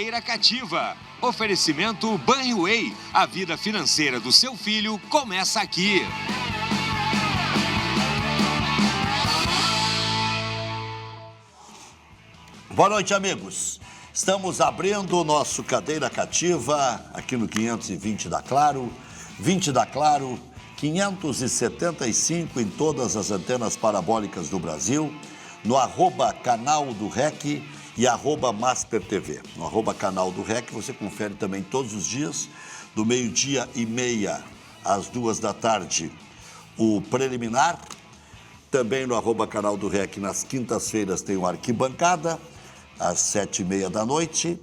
Cadeira Cativa. Oferecimento Banriway. A vida financeira do seu filho começa aqui. Boa noite, amigos. Estamos abrindo o nosso Cadeira Cativa aqui no 520 da Claro. 20 da Claro, 575 em todas as antenas parabólicas do Brasil. No @canal do REC e @MasperTV. No @canal do REC você confere também todos os dias, do 12h30 às 14h, o preliminar. Também no @canal do REC, nas quintas-feiras, tem o Arquibancada, às 7h30 da noite.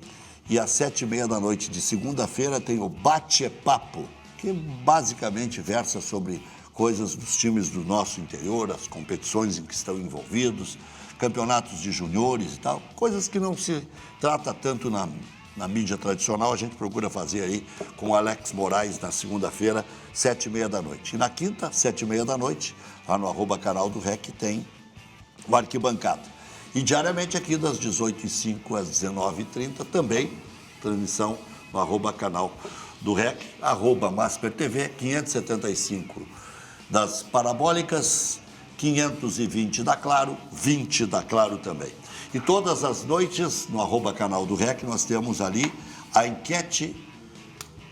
E às 7h30 da noite de segunda-feira tem o Bate-Papo, que basicamente versa sobre coisas dos times do nosso interior, as competições em que estão envolvidos, campeonatos de juniores e tal, coisas que não se trata tanto na mídia tradicional, a gente procura fazer aí com o Alex Moraes na segunda-feira, 7h30 da noite. E na quinta, 7h30 da noite, lá no @canal do REC, tem o Arquibancada. E diariamente aqui das 18h05 às 19h30, também transmissão no @canal do REC, @MasperTV, 575 das parabólicas, 520 da Claro, 20 da Claro também. E todas as noites, no @canal do REC, nós temos ali a enquete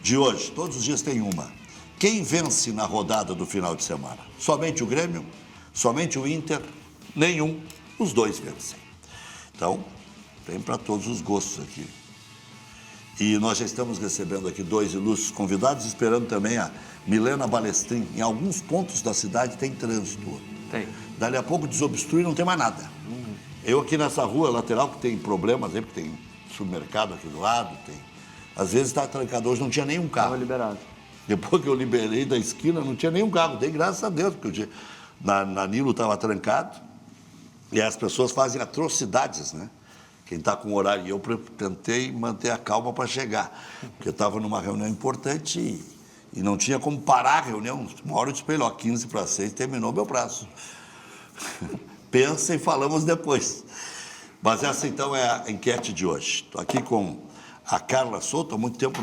de hoje. Todos os dias tem uma. Quem vence na rodada do final de semana? Somente o Grêmio? Somente o Inter? Nenhum. Os dois vencem. Então, tem para todos os gostos aqui. E nós já estamos recebendo aqui dois ilustres convidados, esperando também a Milena Balestrin. Em alguns pontos da cidade tem trânsito. Tem. Dali a pouco desobstrui e não tem mais nada. Eu aqui nessa rua lateral, que tem problemas aí, porque tem supermercado aqui do lado, tem... Às vezes está trancado, hoje não tinha nenhum carro. Estava liberado. Depois que eu liberei da esquina, não tinha nenhum carro. Dei graças a Deus, porque na Nilo estava trancado. E as pessoas fazem atrocidades, né? Quem está com horário. E eu tentei manter a calma para chegar. Porque eu estava numa reunião importante e não tinha como parar a reunião. Uma hora eu disse para ele, 5:45, terminou meu prazo. Pensa e falamos depois. Mas essa, então, é a enquete de hoje. Estou aqui com a Carla Souto. Há muito tempo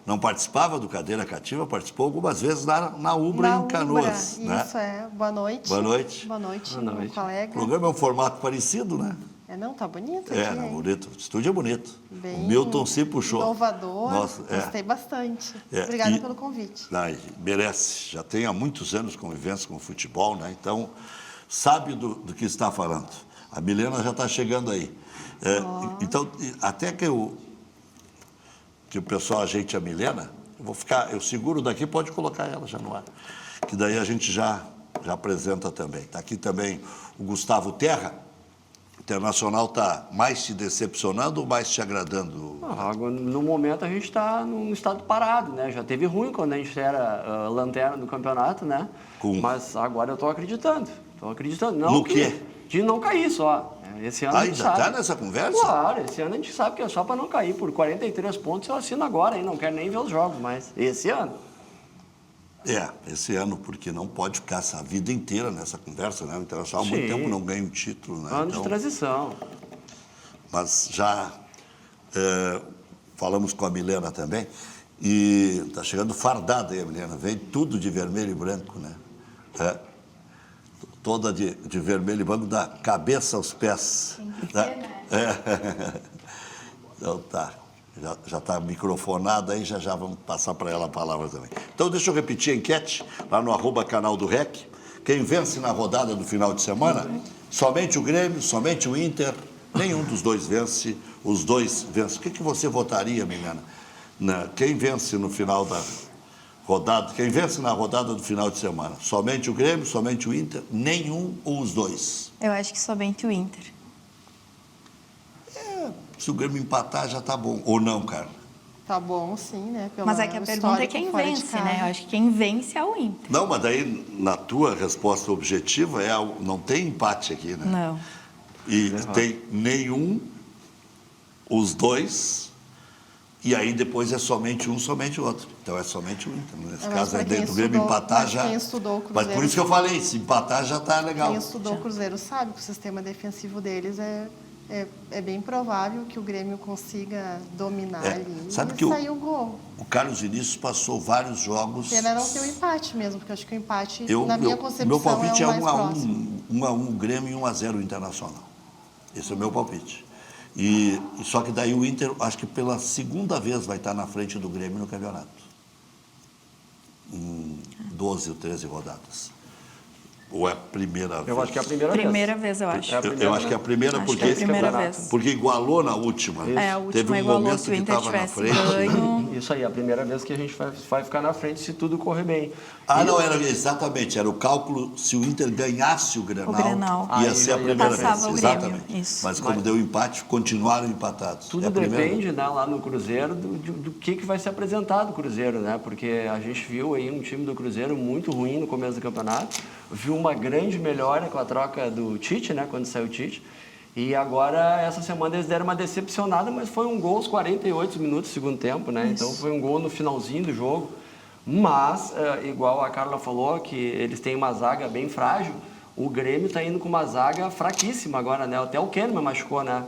não participava do Cadeira Cativa, participou algumas vezes na Ubra, em Canoas. Ubra, né? Isso, Boa noite. Boa noite. Boa noite, Boa noite. meu colega. O programa é um formato parecido, né? Tá bonito É, aqui, não, hein? bonito. O estúdio é bonito. Bem O Milton se puxou. Inovador. Nossa, Gostei bastante. É, Obrigada pelo convite. Merece. Já tem há muitos anos convivência com o futebol, né? Então, sabe do que está falando. A Milena já está chegando aí. Então, até que o pessoal ajeite a Milena, eu seguro daqui, pode colocar ela já no ar. Que daí a gente já apresenta também. Está aqui também o Gustavo Terra. O Internacional está mais te decepcionando ou mais te agradando? Agora, no momento a gente está num estado parado, né? Já teve ruim quando a gente era lanterna do campeonato, né? Mas agora eu estou acreditando. Não no quê? De não cair só. Esse ano a gente ainda sabe. está nessa conversa? Claro, esse ano a gente sabe que é só para não cair. Por 43 pontos eu assino agora, hein? Não quero nem ver os jogos, mas esse ano. Esse ano, porque não pode ficar essa vida inteira nessa conversa, né? O Internacional há muito tempo não ganha um título, né? Ano de transição. Mas já falamos com a Milena também, e está chegando fardada aí a Milena, vem tudo de vermelho e branco, né? Toda de vermelho e branco, da cabeça aos pés. Tem que ser, né? Então tá. Já está microfonada aí, já vamos passar para ela a palavra também. Então, deixa eu repetir a enquete, lá no @canal do REC. Quem vence na rodada do final de semana? Somente o Grêmio, somente o Inter, nenhum dos dois vence, os dois vencem. O que você votaria, Milena? Quem vence no final da rodada? Quem vence na rodada do final de semana? Somente o Grêmio, somente o Inter, nenhum ou os dois? Eu acho que somente o Inter. Se o Grêmio empatar, já tá bom. Ou não, cara? Tá bom, sim, né? Mas é que a pergunta é quem vence, né? Eu acho que quem vence é o Inter. Não, mas daí, na tua resposta objetiva, não tem empate aqui, né? Não. E tem nenhum, os dois, e aí depois é somente um, somente o outro. Então é somente o Inter. Nesse caso, aí dentro do Grêmio empatar já... Quem estudou o Cruzeiro... Mas por isso que eu falei, se empatar já tá legal. Quem estudou o Cruzeiro sabe que o sistema defensivo deles é É bem provável que o Grêmio consiga dominar ali sabe e que sair o gol. O Carlos Vinícius passou vários jogos... Pena não ter o empate mesmo, porque eu acho que o empate, na minha meu concepção, palpite é o mais próximo. 1-1 Grêmio e 1-0 Internacional. Esse é o meu palpite. E só que daí o Inter, acho que pela segunda vez vai estar na frente do Grêmio no campeonato. Em 12 ou 13 rodadas. Ou é a primeira vez? Eu acho que é a primeira vez. Primeira vez, eu acho. Eu acho que é a primeira, Acho porque, que é a primeira vez. porque igualou na última. A última Teve um igualou, momento se o que Inter estava na tivesse frente. ganho. Isso aí, a primeira vez que a gente vai ficar na frente se tudo correr bem. Não, era exatamente, era o cálculo, se o Inter ganhasse o Grenal, ia Aí ser a já primeira passava vez. o Grêmio, Exatamente. isso. Mas como deu empate, continuaram empatados. Tudo É a primeira depende, vez. né, lá no Cruzeiro, do que vai ser apresentado o Cruzeiro, né? Porque a gente viu aí um time do Cruzeiro muito ruim no começo do campeonato, viu uma grande melhora com a troca do Tite, né, quando saiu o Tite, e agora, essa semana, eles deram uma decepcionada, mas foi um gol aos 48 minutos do segundo tempo, né? Então, foi um gol no finalzinho do jogo. Mas, igual a Carla falou, que eles têm uma zaga bem frágil, o Grêmio está indo com uma zaga fraquíssima agora, né? Até o Kahneman machucou, né?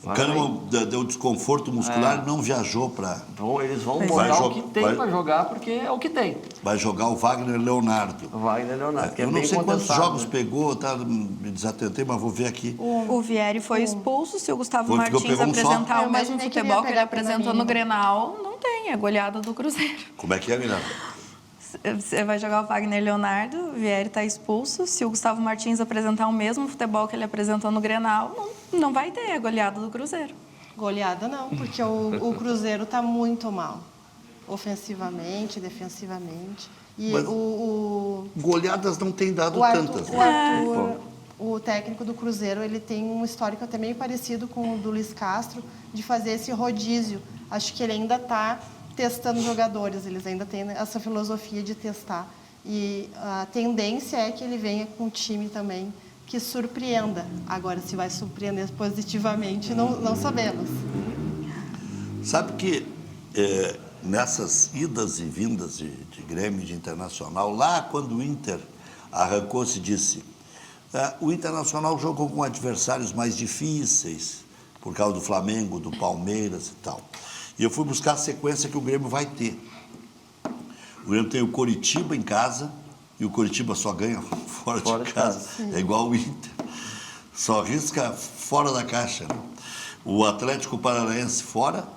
O Kahneman deu desconforto muscular, não viajou para... Eles vão botar o que tem para jogar, porque é o que tem. Vai jogar o Wagner Leonardo. O Wagner Leonardo, que é Eu bem não sei quantos contestado, jogos né? pegou, me desatentei, mas vou ver aqui. O Vieri foi expulso. Se o Gustavo Foi, Martins pegou um só. apresentar Eu o mesmo imaginei que ele ia futebol que ele pegar pela apresentou no mínima. Grenal, não tem. É goleada do Cruzeiro. Como é que é, Miranda? Você vai jogar o Wagner Leonardo, o Vieri está expulso. Se o Gustavo Martins apresentar o mesmo futebol que ele apresentou no Grenal, não vai ter a goleada do Cruzeiro. Goleada não, porque o Cruzeiro está muito mal. Ofensivamente, defensivamente. E Mas goleadas não tem dado tantas. O Arthur, o técnico do Cruzeiro, ele tem um histórico até meio parecido com o do Luiz Castro, de fazer esse rodízio. Acho que ele ainda está testando jogadores, eles ainda têm essa filosofia de testar. E a tendência é que ele venha com um time também que surpreenda. Agora, se vai surpreender positivamente, não sabemos. Sabe que nessas idas e vindas de Grêmio e de Internacional, lá quando o Inter arrancou, se disse, o Internacional jogou com adversários mais difíceis, por causa do Flamengo, do Palmeiras e tal. E eu fui buscar a sequência que o Grêmio vai ter. O Grêmio tem o Coritiba em casa, e o Coritiba só ganha fora de casa. É igual o Inter. Só risca fora da caixa. Né? O Atlético Paranaense fora,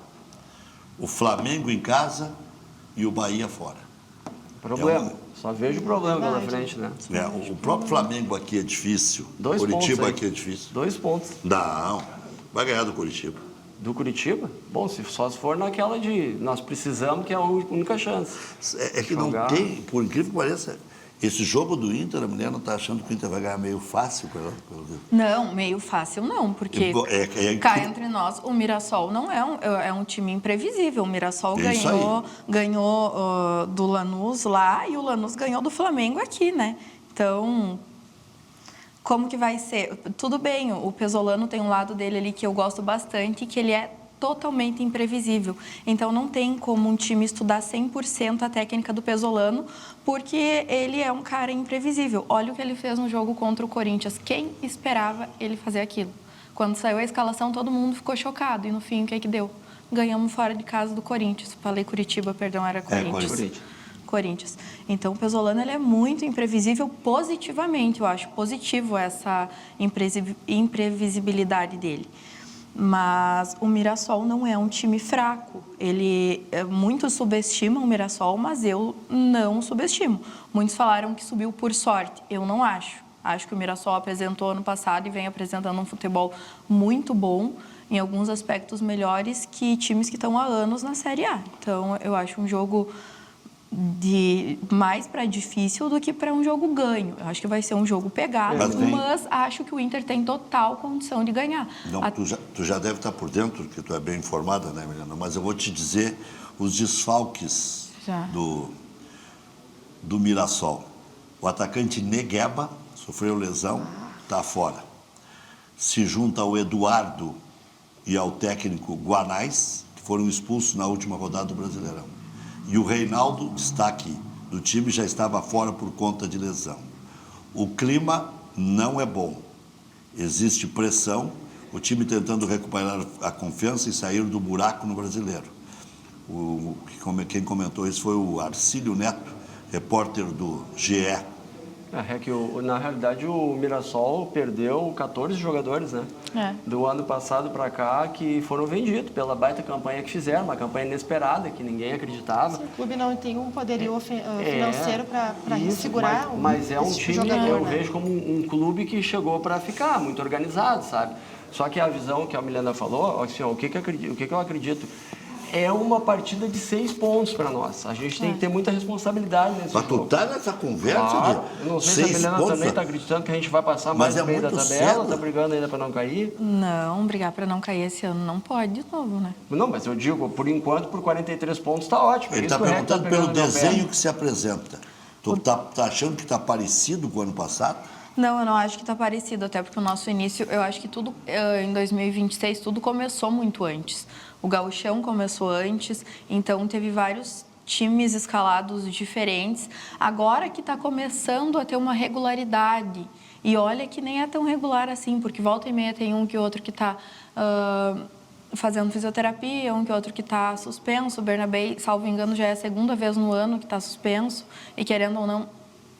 o Flamengo em casa e o Bahia fora. Problema. Só vejo problema pela frente, né? O próprio Flamengo aqui é difícil. 2 Curitiba pontos, aqui é difícil. 2 pontos. Não, vai ganhar do Curitiba. Do Curitiba? Bom, só se for naquela de nós precisamos, que é a única chance. É que Jogar. não tem, por incrível que pareça, esse jogo do Inter, a mulher não está achando que o Inter vai ganhar meio fácil. Não, meio fácil não, porque cá entre nós, o Mirassol não é um time imprevisível. O Mirassol ganhou do Lanús lá e o Lanús ganhou do Flamengo aqui, né? Então, como que vai ser? Tudo bem, o Pesolano tem um lado dele ali que eu gosto bastante, que ele é totalmente imprevisível. Então, não tem como um time estudar 100% a técnica do Pesolano, porque ele é um cara imprevisível. Olha o que ele fez no jogo contra o Corinthians. Quem esperava ele fazer aquilo? Quando saiu a escalação, todo mundo ficou chocado. E, no fim, o que é que deu? Ganhamos fora de casa do Corinthians. Falei Curitiba, perdão, era Corinthians. Corinthians. Então, o Pesolano ele é muito imprevisível positivamente, eu acho positivo essa imprevisibilidade dele. Mas o Mirassol não é um time fraco. Muitos subestimam o Mirassol, mas eu não subestimo. Muitos falaram que subiu por sorte. Eu não acho. Acho que o Mirassol apresentou ano passado e vem apresentando um futebol muito bom, em alguns aspectos melhores que times que estão há anos na Série A. Então, eu acho um jogo mais para difícil do que para um jogo ganho. Eu acho que vai ser um jogo pegado, mas acho que o Inter tem total condição de ganhar. Não, tu já deve estar por dentro, porque tu é bem informada, né, Milena? Mas eu vou te dizer os desfalques do Mirassol. O atacante Negueba sofreu lesão, está fora. Se junta ao Eduardo e ao técnico Guanais, que foram expulsos na última rodada do Brasileirão. E o Reinaldo, destaque do time, já estava fora por conta de lesão. O clima não é bom. Existe pressão. o time tentando recuperar a confiança e sair do buraco no Brasileiro. Quem comentou isso foi o Arcílio Neto, repórter do GE. É que, na realidade, o Mirassol perdeu 14 jogadores, né? Do ano passado para cá, que foram vendidos pela baita campanha que fizeram, uma campanha inesperada, que ninguém acreditava. O clube não tem um poderio financeiro para segurar mas é um time jogador, eu né? vejo como um clube que chegou para ficar, muito organizado, sabe? Só que a visão que a Milena falou, assim, o que eu acredito, é uma partida de 6 pontos para nós. A gente tem que ter muita responsabilidade nesse jogo. Mas tu tá nessa conversa Claro. de Eu não sei se a 6 Milena pontos? também está acreditando que a gente vai passar mais Mas no meio da muito tabela, cedo. está brigando ainda para não cair. Não, brigar para não cair esse ano não pode de novo, né? Não, mas eu digo, por enquanto, por 43 pontos está ótimo. Ele está perguntando pelo desenho que se apresenta. Tu tá achando que está parecido com o ano passado? Não, eu não acho que está parecido, até porque o nosso início, eu acho que tudo, em 2026, tudo começou muito antes. O Gauchão começou antes, então teve vários times escalados diferentes. Agora que está começando a ter uma regularidade. E olha que nem é tão regular assim, porque volta e meia tem um que outro que está fazendo fisioterapia, um que outro que está suspenso. O Bernabé, salvo engano, já é a segunda vez no ano que está suspenso. E querendo ou não,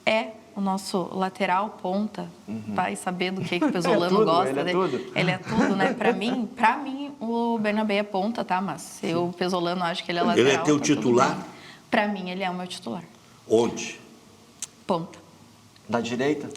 é o nosso lateral, ponta, vai saber do que o Pesolano gosta. Ele é tudo. Ele é tudo, né? Para mim, o Bernabé é ponta, tá? Mas o Pesolano acho que ele é lateral. Ele é teu titular? Para mim, ele é o meu titular. Onde? Ponta. Da direita?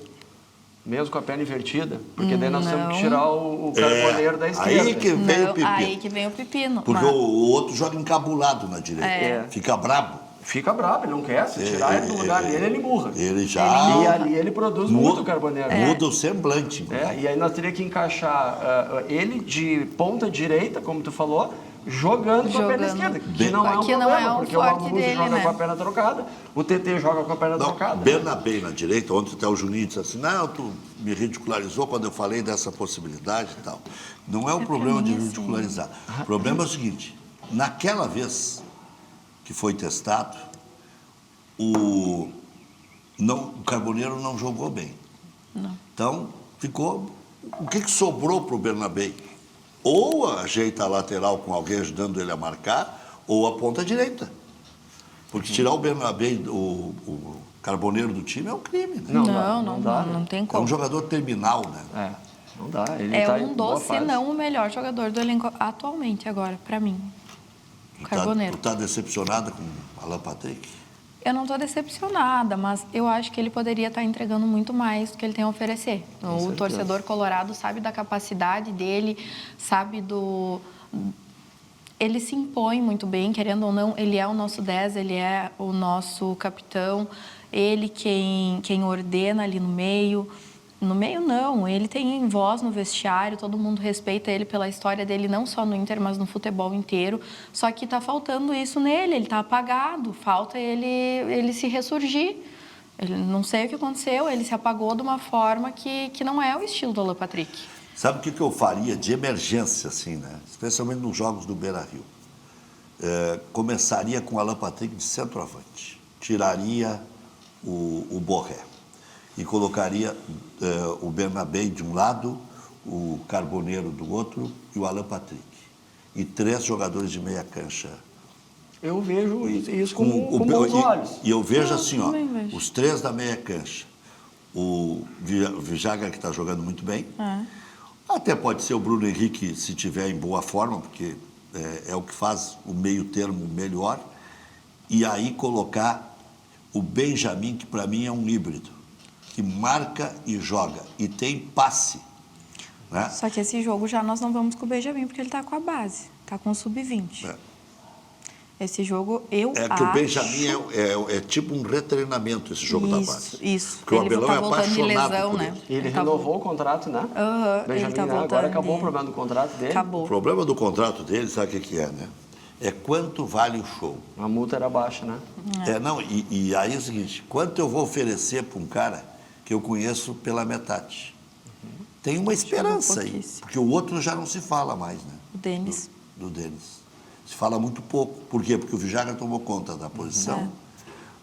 Mesmo com a perna invertida? Porque daí nós temos que tirar o carboneiro da esquerda. Aí que vem o pepino. Aí que vem o pepino. Porque o outro joga encabulado na direita. Fica brabo. Fica bravo, ele não quer. Se tirar ele do lugar dele, ele burra. Ele já... E ali ele produz muito carboneiro. Muda o semblante. E aí nós teríamos que encaixar ele de ponta direita, como tu falou, jogando com a perna esquerda. Que não é um problema, porque o Amuso joga com a perna trocada, o TT joga com a perna trocada. Bernabé na direita, ontem até o Juninho disse assim, não, tu me ridicularizou quando eu falei dessa possibilidade e tal. Não é um problema de ridicularizar. O problema é o seguinte, naquela vez que foi testado, o Carboneiro não jogou bem. Não. Então, ficou... O que sobrou para o Bernabé? Ou ajeita a lateral com alguém ajudando ele a marcar, ou a ponta direita. Porque tirar o Bernabé, o Carboneiro do time é um crime, né? Não tem É como. um jogador terminal, né? Não dá. Ele É tá um dos, se não o melhor jogador do elenco atualmente agora, para mim. Carboneiro. Tu tá decepcionada com o Alan Patrick? Eu não estou decepcionada, mas eu acho que ele poderia estar entregando muito mais do que ele tem a oferecer. O torcedor colorado sabe da capacidade dele, sabe do... Ele se impõe muito bem, querendo ou não, ele é o nosso 10, ele é o nosso capitão, ele quem ordena ali no meio. No meio, não. Ele tem voz no vestiário, todo mundo respeita ele pela história dele, não só no Inter, mas no futebol inteiro. Só que está faltando isso nele, ele está apagado, falta ele se ressurgir. Ele, não sei o que aconteceu, ele se apagou de uma forma que não é o estilo do Alan Patrick. Sabe o que eu faria de emergência, assim, né? Especialmente nos jogos do Beira-Rio? Começaria com o Alan Patrick de centroavante. Tiraria o Borré. E colocaria o Bernabé de um lado, o Carboneiro do outro e o Alan Patrick. E 3 jogadores de meia cancha. Eu vejo isso com bons olhos. E eu vejo assim, ó, os 3 da meia cancha. O Vijaga, que está jogando muito bem. Até pode ser o Bruno Henrique, se tiver em boa forma, porque é o que faz o meio termo melhor. E aí colocar o Benjamin, que para mim é um híbrido, que marca e joga, e tem passe. Né? Só que esse jogo já nós não vamos com o Benjamin, porque ele está com a base, está com o sub-20. Esse jogo, eu acho... que o Benjamin é tipo um retreinamento, esse jogo da base. Isso, porque ele o Abelão tá voltando de lesão, né? Ele renovou o contrato, né? Benjamin, ele tá agora acabou o problema do contrato dele. Acabou. O problema do contrato dele, sabe o que é, né? É quanto vale o show. A multa era baixa, né? E aí é o seguinte, quanto eu vou oferecer para um cara que eu conheço pela metade? Tem uma esperança aí, porque o outro já não se fala mais, né? O Denis. Do Denis. Se fala muito pouco. Por quê? Porque o Vijaga tomou conta da posição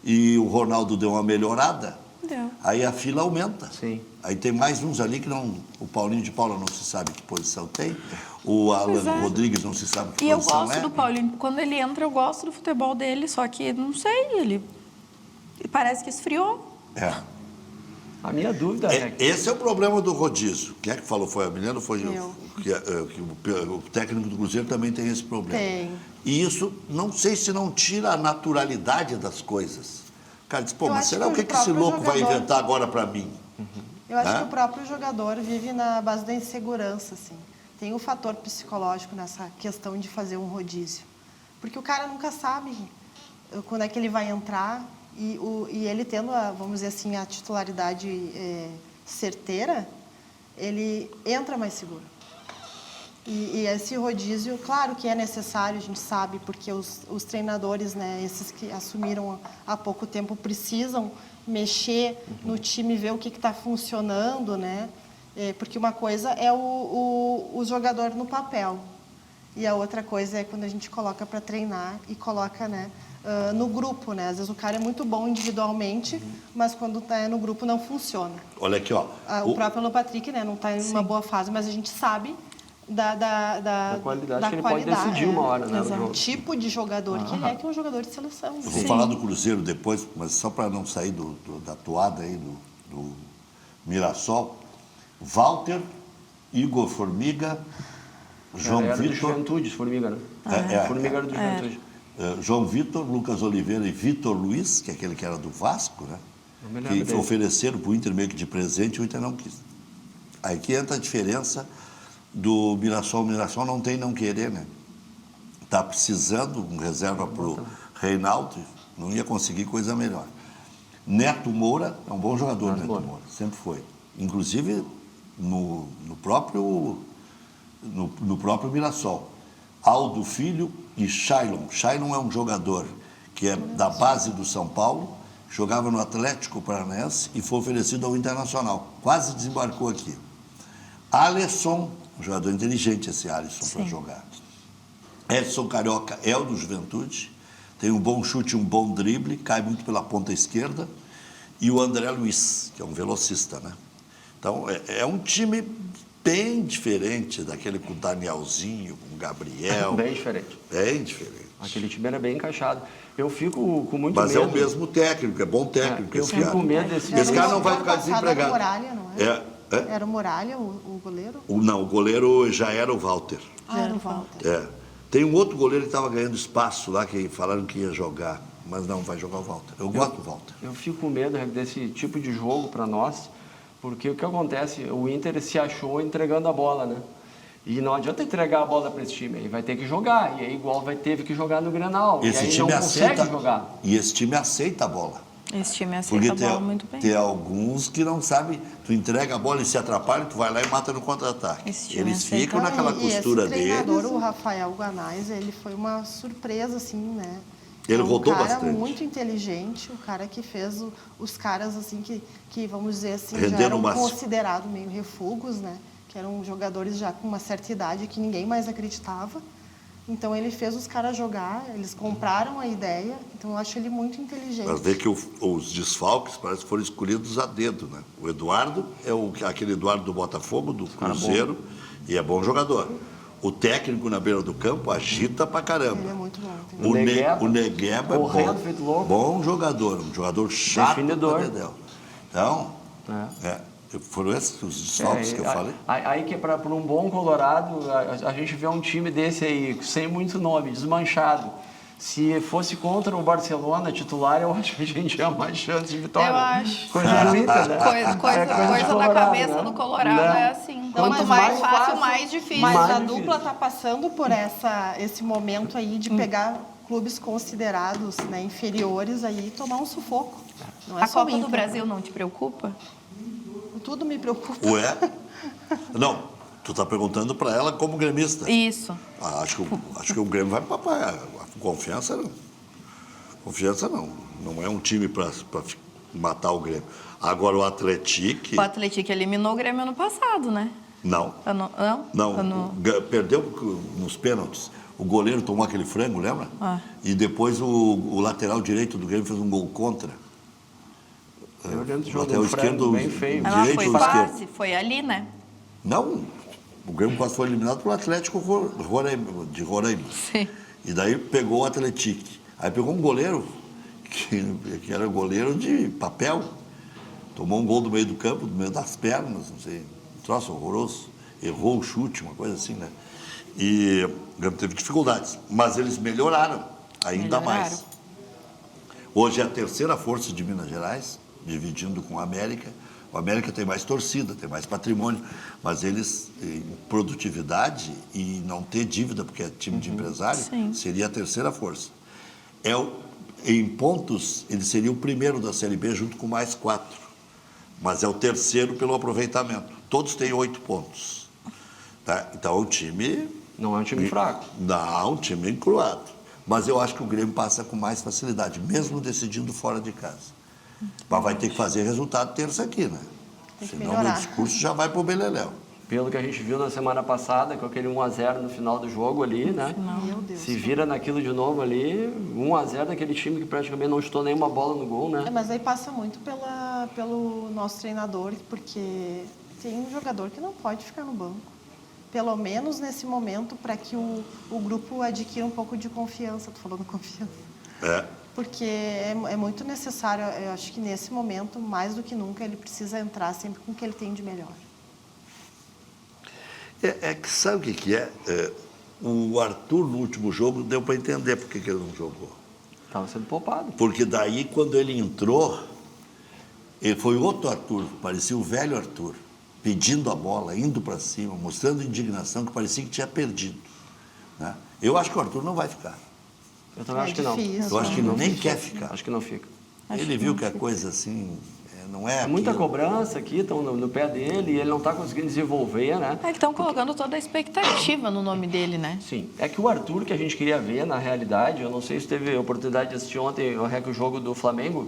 e o Ronaldo deu uma melhorada. Deu. Aí a fila aumenta. Sim. Aí tem mais uns ali que não... O Paulinho de Paula não se sabe que posição tem. O Alan Rodrigues não se sabe que E eu posição gosto é. do Paulinho. Quando ele entra, eu gosto do futebol dele, só que, não sei, ele parece que esfriou. É. A minha dúvida é... Esse é o problema do rodízio. Quem é que falou? Foi a Milena? Foi Eu. que o técnico do Cruzeiro também tem esse problema. Tem. E isso, não sei se não tira a naturalidade das coisas. O cara diz, pô, Eu mas acho será que o que o esse próprio louco vai jogador- inventar agora para mim? Eu acho Hã? que o próprio jogador vive na base da insegurança, assim. Tem um fator psicológico nessa questão de fazer um rodízio. Porque o cara nunca sabe quando é que ele vai entrar e ele tendo, vamos dizer assim, a titularidade certeira, ele entra mais seguro. E esse rodízio, claro que é necessário, a gente sabe, porque os treinadores, né, esses que assumiram há pouco tempo, precisam mexer no time, ver o que está funcionando, né? Porque uma coisa é o jogador no papel e a outra coisa é quando a gente coloca para treinar e coloca, né, no grupo, né? Às vezes o cara é muito bom individualmente, mas quando está no grupo não funciona. Olha aqui, ó. O próprio Alan Patrick, né, não está em uma boa fase, mas a gente sabe da qualidade que ele pode decidir uma hora, né, o jogo. tipo de jogador que ele é, que é um jogador de seleção. Eu vou falar do Cruzeiro depois, mas só para não sair da toada aí do Mirassol. Walter, Igor Formiga, João Era do Vitor... Juventude, Formiga, né? Formiga era do Juventude. João Vitor, Lucas Oliveira e Vitor Luiz, que é aquele que era do Vasco, né? Não me lembro Que dele. ofereceram para o Inter meio que de presente e o Inter não quis. Aí que entra a diferença do Mirassol. O Mirassol não tem não querer, né? Está precisando um reserva para o Reinaldo, não ia conseguir coisa melhor. Neto Moura é um bom jogador, Neto Moura, sempre foi. Inclusive no próprio Mirassol. Aldo Filho e Shailon. Shailon é um jogador que é da base do São Paulo, jogava no Atlético Paranaense e foi oferecido ao Internacional. Quase desembarcou aqui. Alisson, um jogador inteligente esse Alisson para jogar. Edson Carioca é o do Juventude, tem um bom chute, um bom drible, cai muito pela ponta esquerda. E o André Luiz, que é um velocista, né? Então, é um time bem diferente daquele com o Danielzinho, com o Gabriel. Bem diferente. Bem diferente. Aquele time era bem encaixado. Eu fico com muito Mas medo. é o mesmo técnico, é bom técnico. Eu esse fico cara. com medo desse... Esse cara não vai Ano ficar passado desempregado. Era o Muralha, não é? É. Era o Muralha, o goleiro? Não, o goleiro já era o Walter. Era o Walter. É. Tem um outro goleiro que estava ganhando espaço lá, que falaram que ia jogar, mas não vai jogar o Walter. Eu gosto do Walter. Eu fico com medo desse tipo de jogo para nós, porque o que acontece? O Inter se achou entregando a bola, né? E não adianta entregar a bola para esse time, aí vai ter que jogar, e aí igual teve que jogar no Grenal, e Esse aí time não consegue aceita jogar. e esse time aceita a bola. Esse time Porque aceita a bola muito bem. tem alguns que não sabem, tu entrega a bola e se atrapalha, tu vai lá e mata no contra-ataque. Esse time Eles aceita. ficam naquela costura esse treinador, deles. o Rafael Guanais, ele foi uma surpresa, assim, né? Ele rodou um cara bastante. muito inteligente, o cara que fez os caras, assim, que vamos dizer assim, já Rendendo eram o máximo. considerados meio refugos, né? Que eram jogadores já com uma certa idade que ninguém mais acreditava. Então, ele fez os caras jogar, eles compraram a ideia. Então, eu acho ele muito inteligente. Mas vê que os desfalques parece que foram escolhidos a dedo, né? O Eduardo é aquele Eduardo do Botafogo, do Cruzeiro, e é bom jogador. O técnico na beira do campo agita pra caramba. Ele é muito bom. O Negueba, Negueba é correndo, feito louco. bom jogador, um jogador chato. Definidor. pra dedéu. Então, foram esses os desfalques que eu falei. Aí que para um bom colorado, a gente vê um time desse aí, sem muito nome, desmanchado. Se fosse contra o Barcelona titular, eu acho que a gente tinha mais chance de vitória. Eu acho. Coisa linda, né? Coisa de da colorado, cabeça né? do Colorado Né? é assim. Não, Quanto mas mais mais fácil, mais difícil. Mas Mais a difícil. dupla está passando por esse momento aí de pegar clubes considerados, né, inferiores aí e tomar um sufoco. Não é A só o Copa do Inter, Brasil não te preocupa? Tudo me preocupa. Ué? Não, tu tá perguntando para ela como gremista. Isso. Acho que o Grêmio vai papar. Confiança não. Confiança não. Não é um time para matar o Grêmio. Agora o Atlético... O Atlético eliminou o Grêmio ano passado, né? Não. Não? Perdeu nos pênaltis. O goleiro tomou aquele frango, lembra? Ah. E depois o lateral direito do Grêmio fez um gol contra. Eu lembro do jogo lateral do Frango, esquerdo, bem feio. Ela direito foi ou esquerdo? quase, foi ali, né? Não, o Grêmio quase foi eliminado pelo Atlético de Roraima. Sim. E daí pegou o Atlético. Aí pegou um goleiro, que era goleiro de papel. Tomou um gol do meio do campo, do meio das pernas, não sei, um troço horroroso. Errou o chute, uma coisa assim, né? E o Grêmio teve dificuldades. Mas eles melhoraram, ainda mais. Hoje é a terceira força de Minas Gerais, dividindo com a América. O América tem mais torcida, tem mais patrimônio, mas eles, em produtividade e não ter dívida, porque é time de empresário, Sim. seria a terceira força. Em pontos, ele seria o primeiro da Série B, junto com mais 4. Mas é o terceiro pelo aproveitamento. Todos têm 8 pontos. Tá? Então, o time... Não é um time fraco. Não, um time encruado. Mas eu acho que o Grêmio passa com mais facilidade, mesmo decidindo fora de casa. Mas vai ter que fazer resultado terça aqui, né? Tem que Senão melhorar. o discurso já vai pro beleléu. Pelo que a gente viu na semana passada, com aquele 1-0 no final do jogo ali, né? Meu Deus. Se vira naquilo de novo ali, 1-0 daquele time que praticamente não chutou nenhuma bola no gol, né? Mas aí passa muito pelo nosso treinador, porque tem um jogador que não pode ficar no banco. Pelo menos nesse momento, para que o grupo adquira um pouco de confiança. Tô falando confiança. É. Porque é muito necessário, eu acho que nesse momento, mais do que nunca, ele precisa entrar sempre com o que ele tem de melhor. É que sabe o que é? O Arthur, no último jogo, deu para entender por que ele não jogou. Estava sendo poupado. Porque daí, quando ele entrou, ele foi outro Arthur, parecia o velho Arthur, pedindo a bola, indo para cima, mostrando indignação, que parecia que tinha perdido. Né? Eu acho que o Arthur não vai ficar. Eu também acho que não. difícil. Eu acho que ele nem fica. quer ficar. Acho que não fica. Ele viu que a coisa assim, não é É muita aquilo. cobrança aqui, estão no pé dele, e ele não está conseguindo desenvolver, né? É que estão colocando toda a expectativa no nome dele, né? Sim. É que o Arthur, que a gente queria ver, na realidade, eu não sei se teve a oportunidade de assistir ontem o jogo do Flamengo.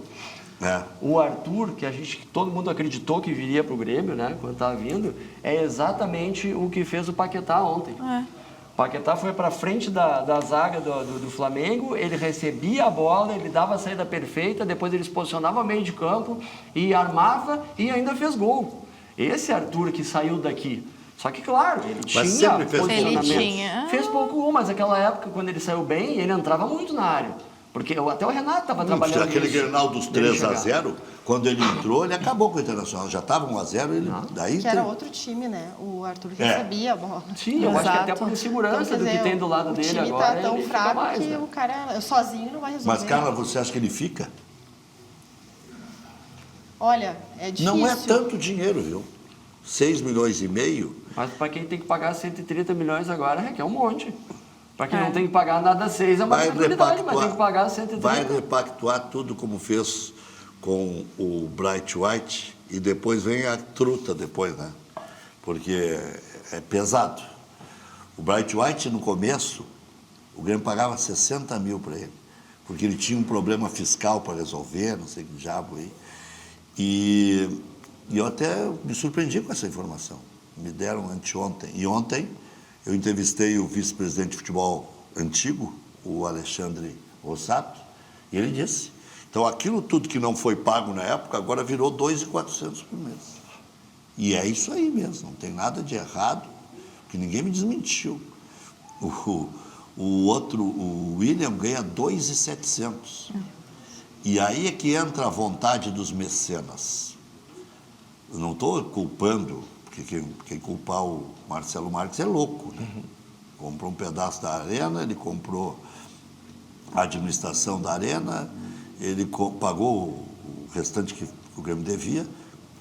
É. O Arthur, que todo mundo acreditou que viria para o Grêmio, né? Quando estava vindo, é exatamente o que fez o Paquetá ontem. O Paquetá foi para frente da zaga do Flamengo, ele recebia a bola, ele dava a saída perfeita, depois ele se posicionava meio de campo e armava e ainda fez gol. Esse Arthur que saiu daqui. Só que, claro, ele tinha sempre fez posicionamento. Ele tinha. Fez pouco gol, mas naquela época, quando ele saiu bem, ele entrava muito na área. Porque até o Renato estava trabalhando Aquele nisso, Grenal dos dele 3-0, quando ele entrou, ele acabou com o Internacional. Já estava 1-0, ele daí Que era outro time, né? O Arthur recebia a bola. Sim, eu acho que até Exato. por segurança Então, quer do que dizer, tem do lado dele O time agora, tá tão ele fica fraco mais, que né? o cara sozinho não vai resolver. Mas, Carla, você acha que ele fica? Olha, é difícil. Não é tanto dinheiro, viu? 6,5 milhões. Mas para quem tem que pagar 130 milhões agora, requer um monte. Para quem não tem que pagar nada 6 é uma tranquilidade, mas tem que pagar 130. Vai repactuar tudo como fez com o Bright White e depois vem a truta depois, né? Porque é pesado. O Bright White, no começo, o Grêmio pagava 60 mil para ele, porque ele tinha um problema fiscal para resolver, não sei que diabo aí. E eu até me surpreendi com essa informação. Me deram anteontem. E ontem eu entrevistei o vice-presidente de futebol antigo, o Alexandre Rossato, e ele disse, então aquilo tudo que não foi pago na época, agora virou 2.400 por mês. E é isso aí mesmo, não tem nada de errado, que ninguém me desmentiu. O William ganha 2.700. E aí é que entra a vontade dos mecenas. Eu não estou culpando, porque quem culpar o Marcelo Marques é louco, né? Comprou um pedaço da arena, ele comprou a administração da arena, ele pagou o restante que o Grêmio devia,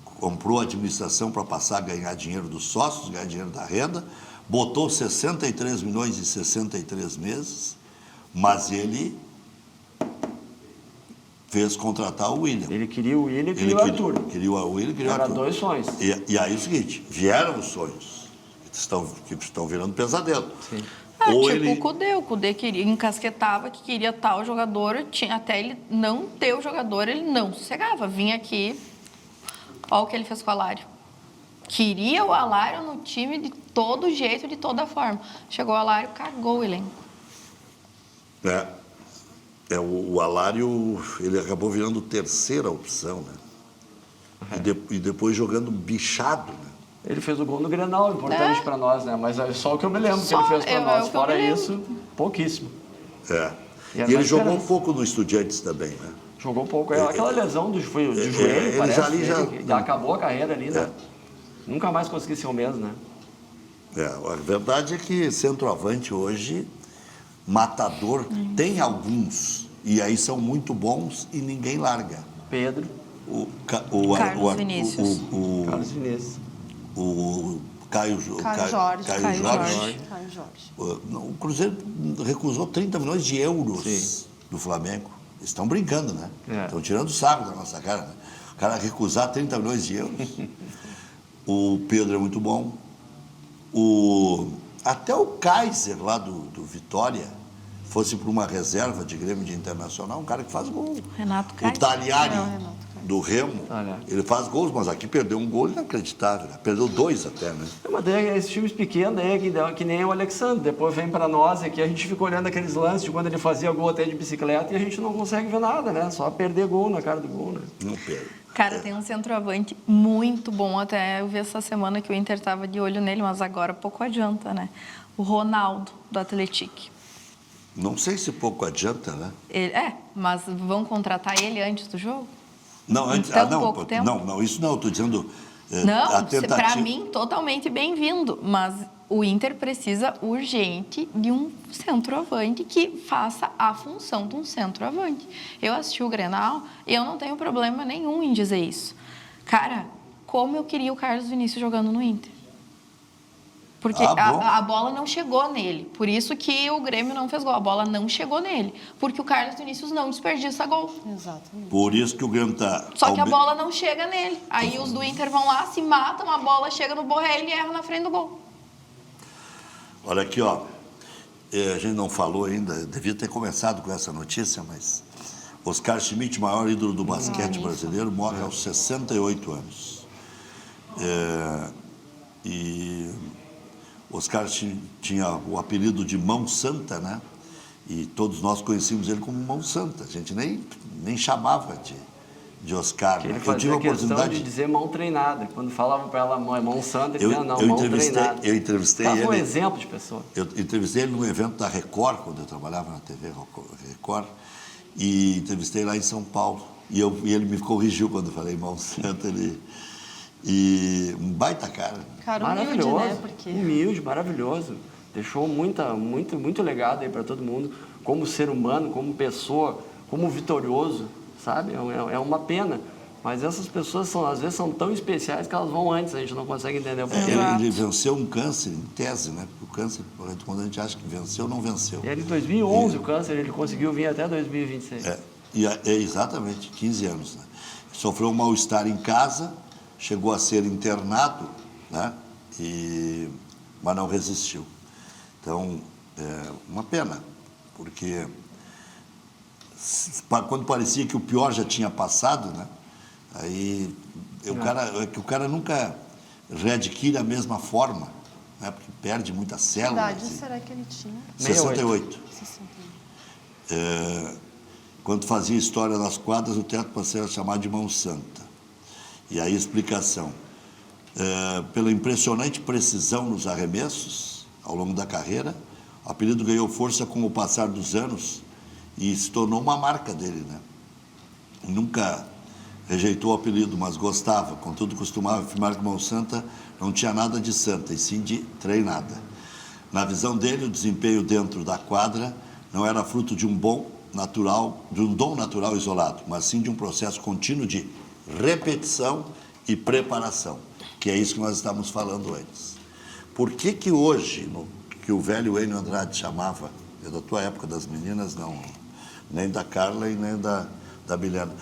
comprou a administração para passar a ganhar dinheiro dos sócios, ganhar dinheiro da renda, botou 63 milhões em 63 meses, mas ele fez contratar o William. Ele queria o William e queria o Arthur. Queria o William, queria o Era Arthur. 2 sonhos. E aí é o seguinte, vieram os sonhos, que estão virando pesadelo. Sim. Ou Tipo o Cudê queria, encasquetava que queria tal jogador, até ele não ter o jogador, ele não sossegava. Vinha aqui, olha o que ele fez com o Alário. Queria o Alário no time de todo jeito, de toda forma. Chegou o Alário, cagou o elenco. O Alário, ele acabou virando terceira opção, né? E depois jogando bichado, né? Ele fez o gol no Grenal, importante para nós, né? Mas é só o que eu me lembro que ele fez para nós. Fora isso, pouquíssimo. É. E E era ele mais jogou esperança. um pouco no Estudiantes também, né? Jogou pouco. Aquela lesão do joelho, ele parece, já ali já acabou a carreira ali, né? Nunca mais conseguiu ser o mesmo, né? A verdade é que centroavante hoje, matador, tem alguns. E aí são muito bons e ninguém larga. Pedro, Carlos Vinícius. Carlos Vinícius. O Caio Jorge. Caio Jorge. O Cruzeiro recusou 30 milhões de euros do Flamengo. Eles estão brincando, né? Estão tirando sarro da nossa cara. Né? O cara recusar 30 milhões de euros. O Pedro é muito bom. Até o Kaiser, lá do Vitória, fosse para uma reserva de Grêmio de Internacional, um cara que faz gol. Renato O Kaiser. Taliari, do Remo, Taliari. ele faz gols, mas aqui perdeu um gol inacreditável. Né? Perdeu 2 até, né? Mas daí esses times pequenos aí, que nem o Alexandre, depois vem para nós aqui, a gente fica olhando aqueles lances de quando ele fazia gol até de bicicleta e a gente não consegue ver nada, né? Só perder gol na cara do gol, né? Não perde. Cara, tem um centroavante muito bom. Até eu vi essa semana que o Inter estava de olho nele, mas agora pouco adianta, né? O Ronaldo, do Atlético. Não sei se pouco adianta, né? Mas vão contratar ele antes do jogo? Não, antes, Então, pouco tempo? não, isso não, eu estou dizendo Não, para mim, totalmente bem-vindo. Mas o Inter precisa urgente de um centroavante que faça a função de um centroavante. Eu assisti o Grenal e eu não tenho problema nenhum em dizer isso. Cara, como eu queria o Carlos Vinícius jogando no Inter. Porque a bola não chegou nele. Por isso que o Grêmio não fez gol. A bola não chegou nele. Porque o Carlos Vinícius não desperdiça gol. Exatamente. Por isso que o Grêmio está... Só que a bola não chega nele. Aí os do Inter vão lá, se matam, a bola chega no Borré e ele erra na frente do gol. Olha aqui, ó. A gente não falou ainda, devia ter começado com essa notícia, mas Oscar Schmidt, maior ídolo do basquete brasileiro, morre aos 68 anos. E Oscar tinha o apelido de Mão Santa, né? E todos nós conhecíamos ele como Mão Santa. A gente nem chamava de Oscar. Ele Né? fazia Eu tive a oportunidade de dizer mão treinada. Quando falavam para ela mão santa, ele dizia, não, eu mão entrevistei, treinada. Eu entrevistei Tava ele. um exemplo de pessoa. Eu entrevistei ele num evento da Record, quando eu trabalhava na TV Record, e entrevistei lá em São Paulo. E ele me corrigiu quando eu falei Mão Santa. E um baita cara. Cara humilde, Maravilhoso, né? Porque... humilde, maravilhoso. Deixou muito legado aí para todo mundo, como ser humano, como pessoa, como vitorioso, sabe? É uma pena. Mas essas pessoas às vezes são tão especiais que elas vão antes, a gente não consegue entender o porquê. Ele venceu um câncer, em tese, né? Porque o câncer, quando a gente acha que venceu, não venceu. E era em 2011 o câncer, ele conseguiu vir até 2026. Exatamente, 15 anos. Né? Sofreu um mal-estar em casa, chegou a ser internado, né? Mas não resistiu. Então, é uma pena, porque quando parecia que o pior já tinha passado, né? Aí o cara nunca readquire a mesma forma, né? Porque perde muitas Que células. idade será que ele tinha? 68. 68. Quando fazia história nas quadras, o teto passou a chamar de Mão Santa. E aí, explicação. Pela impressionante precisão nos arremessos, ao longo da carreira, o apelido ganhou força com o passar dos anos e se tornou uma marca dele, né? Nunca rejeitou o apelido, mas gostava. Contudo, costumava afirmar que Mão Santa não tinha nada de santa, e sim de treinada. Na visão dele, o desempenho dentro da quadra não era fruto de um dom natural isolado, mas sim de um processo contínuo de repetição e preparação, que é isso que nós estamos falando antes. Por que hoje, que o velho Enio Andrade chamava, é da tua época das meninas, não, nem da Carla e nem da Milena.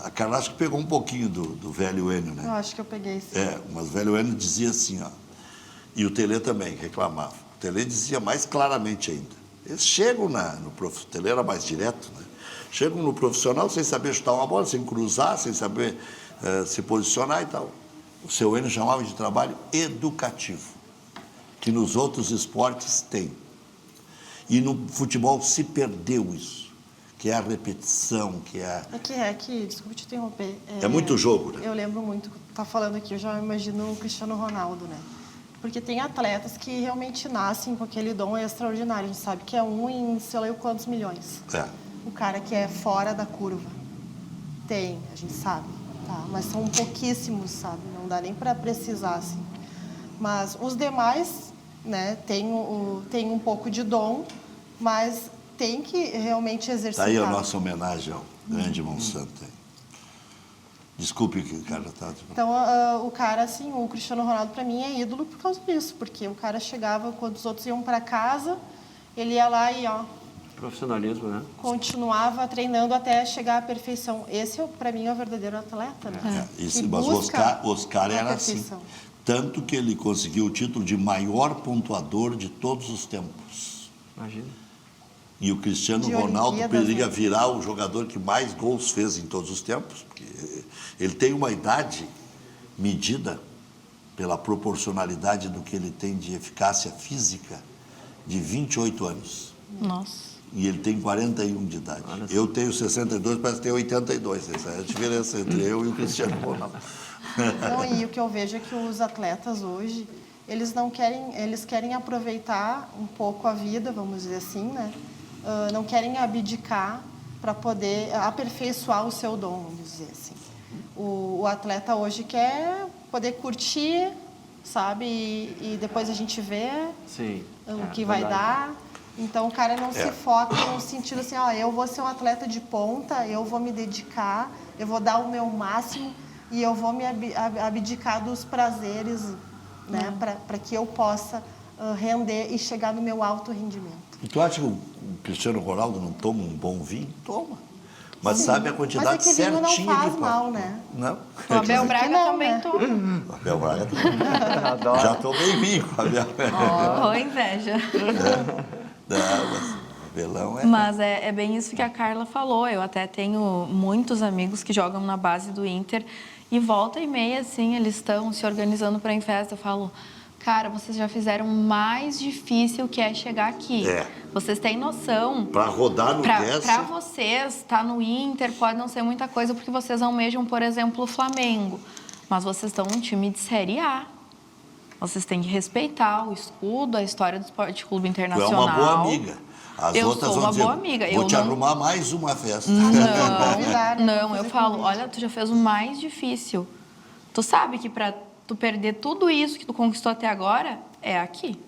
A Carla acho que pegou um pouquinho do velho Enio, né? Eu acho que eu peguei sim. Mas o velho Enio dizia assim, ó, e o Telê também reclamava. O Telê dizia mais claramente ainda. Eles chegam no profissional, o Telê era mais direto, né? Chegam no profissional sem saber chutar uma bola, sem cruzar, sem saber se posicionar e tal. O seu Enio chamava de trabalho educativo, que nos outros esportes tem. E no futebol se perdeu isso. que é a repetição, que é... Desculpa te interromper. É muito jogo, né? Eu lembro muito, tá falando aqui, eu já imagino o Cristiano Ronaldo, né? Porque tem atletas que realmente nascem com aquele dom extraordinário. A gente sabe que é um em sei lá quantos milhões. O cara que é fora da curva. Tem, a gente sabe. Tá? Mas são pouquíssimos, sabe? Não dá nem para precisar, assim. Mas os demais, né, tem um pouco de dom, mas tem que realmente exercitar. Está aí a nossa homenagem ao grande Monsanto. Desculpe que o cara tá... Então, o cara, assim, o Cristiano Ronaldo, para mim, é ídolo por causa disso. Porque o cara chegava, quando os outros iam para casa, ele ia lá e, Profissionalismo, né? continuava treinando até chegar à perfeição. Esse, para mim, é o verdadeiro atleta, né? Mas o Oscar era assim. Tanto que ele conseguiu o título de maior pontuador de todos os tempos. Imagina. E o Cristiano Ronaldo poderia virar o jogador que mais gols fez em todos os tempos, porque ele tem uma idade medida pela proporcionalidade do que ele tem de eficácia física de 28 anos. Nossa. E ele tem 41 de idade. Eu tenho 62, parece ter 82. Essa é a diferença entre eu e o Cristiano Ronaldo. Não, e o que eu vejo é que os atletas hoje, eles querem aproveitar um pouco a vida, vamos dizer assim, né? Não querem abdicar para poder aperfeiçoar o seu dom, vamos dizer assim. O atleta hoje quer poder curtir, sabe? E depois a gente vê o que vai dar. Então, o cara não se foca no sentido assim, eu vou ser um atleta de ponta, eu vou me dedicar, eu vou dar o meu máximo e eu vou me abdicar dos prazeres, né? Para que eu possa render e chegar no meu alto rendimento. E tu acha que o Cristiano Ronaldo não toma um bom vinho? Toma. Mas sabe a quantidade certinha de... Mas não faz mal, né? Não. O Abel Braga também toma. O Abel Braga também. Já tomei vinho com o Abel. Inveja. Não, mas o Abelão é... Mas é bem isso que a Carla falou. Eu até tenho muitos amigos que jogam na base do Inter e volta e meia, assim, eles estão se organizando para ir em festa. Eu falo... Cara, vocês já fizeram o mais difícil que é chegar aqui. Vocês têm noção. Para rodar no teste. Para vocês, estar no Inter pode não ser muita coisa, porque vocês almejam, por exemplo, o Flamengo. Mas vocês estão num time de Série A. Vocês têm que respeitar o escudo, a história do Esporte Clube Internacional. Tu é uma boa amiga. As eu outras sou vão uma dizer, boa amiga. Vou te arrumar mais uma festa. Não, eu falo, olha, tu já fez o mais difícil. Tu sabe que para tu perder tudo isso que tu conquistou até agora, é aqui.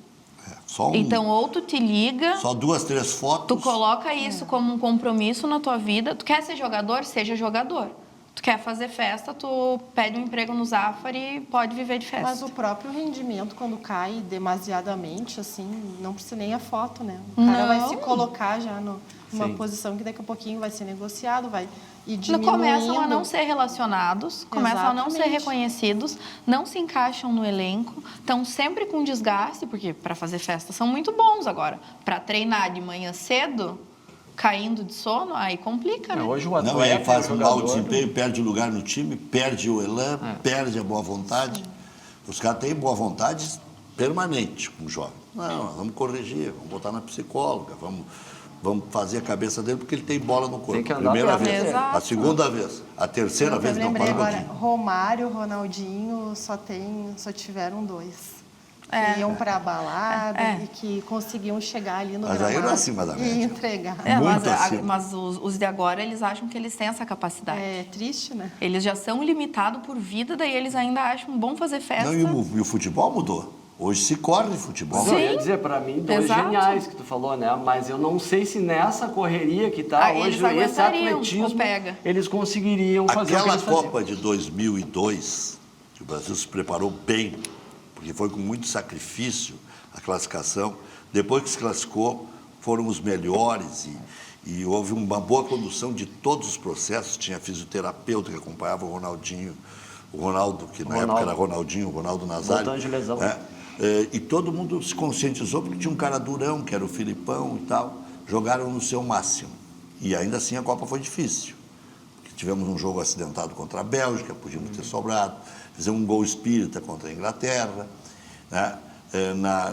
Então, ou tu te liga... Só 2, 3 fotos. Tu coloca isso como um compromisso na tua vida. Tu quer ser jogador? Seja jogador. Tu quer fazer festa, tu pede um emprego no Zafari e pode viver de festa. Mas o próprio rendimento, quando cai demasiadamente, assim, não precisa nem a foto, né? O cara vai se colocar já numa posição que daqui a pouquinho vai ser negociado, vai ir diminuindo. Começam a não ser relacionados, começam a não ser reconhecidos, não se encaixam no elenco, estão sempre com desgaste, porque para fazer festa são muito bons agora. Para treinar de manhã cedo, caindo de sono, aí complica, né? Hoje o atleta, não, aí faz um mau desempenho, perde o lugar no time, perde o elan, perde a boa vontade. Os caras têm boa vontade permanente com o jovem. Não, nós vamos corrigir, vamos botar na psicóloga, vamos fazer a cabeça dele, porque ele tem bola no corpo. Tem que andar Primeira vez, Exato. A segunda vez, a terceira vez não para agora, Romário, Ronaldinho, só tiveram 2. Que iam para a balada e que conseguiam chegar ali no mas aí não é acima da média. E entregar. Mas os de agora, eles acham que eles têm essa capacidade. É triste, né? Eles já são limitados por vida, daí eles ainda acham bom fazer festa. Não, e o futebol mudou. Hoje se corre futebol. Sim. Eu ia dizer, para mim, 2 geniais que tu falou, né? Mas eu não sei se nessa correria que tá hoje, esse atletismo, eles conseguiriam fazer aquela Copa de 2002, que o Brasil se preparou bem, porque foi com muito sacrifício a classificação. Depois que se classificou, foram os melhores e houve uma boa condução de todos os processos. Tinha fisioterapeuta que acompanhava o Ronaldinho, o Ronaldo, que na época era Ronaldinho, o Ronaldo Nazário. Voltando de lesão. E todo mundo se conscientizou, porque tinha um cara durão, que era o Filipão e tal. Jogaram no seu máximo. E ainda assim a Copa foi difícil. Porque tivemos um jogo acidentado contra a Bélgica, podíamos ter sobrado. Fizemos um gol espírita contra a Inglaterra. Né?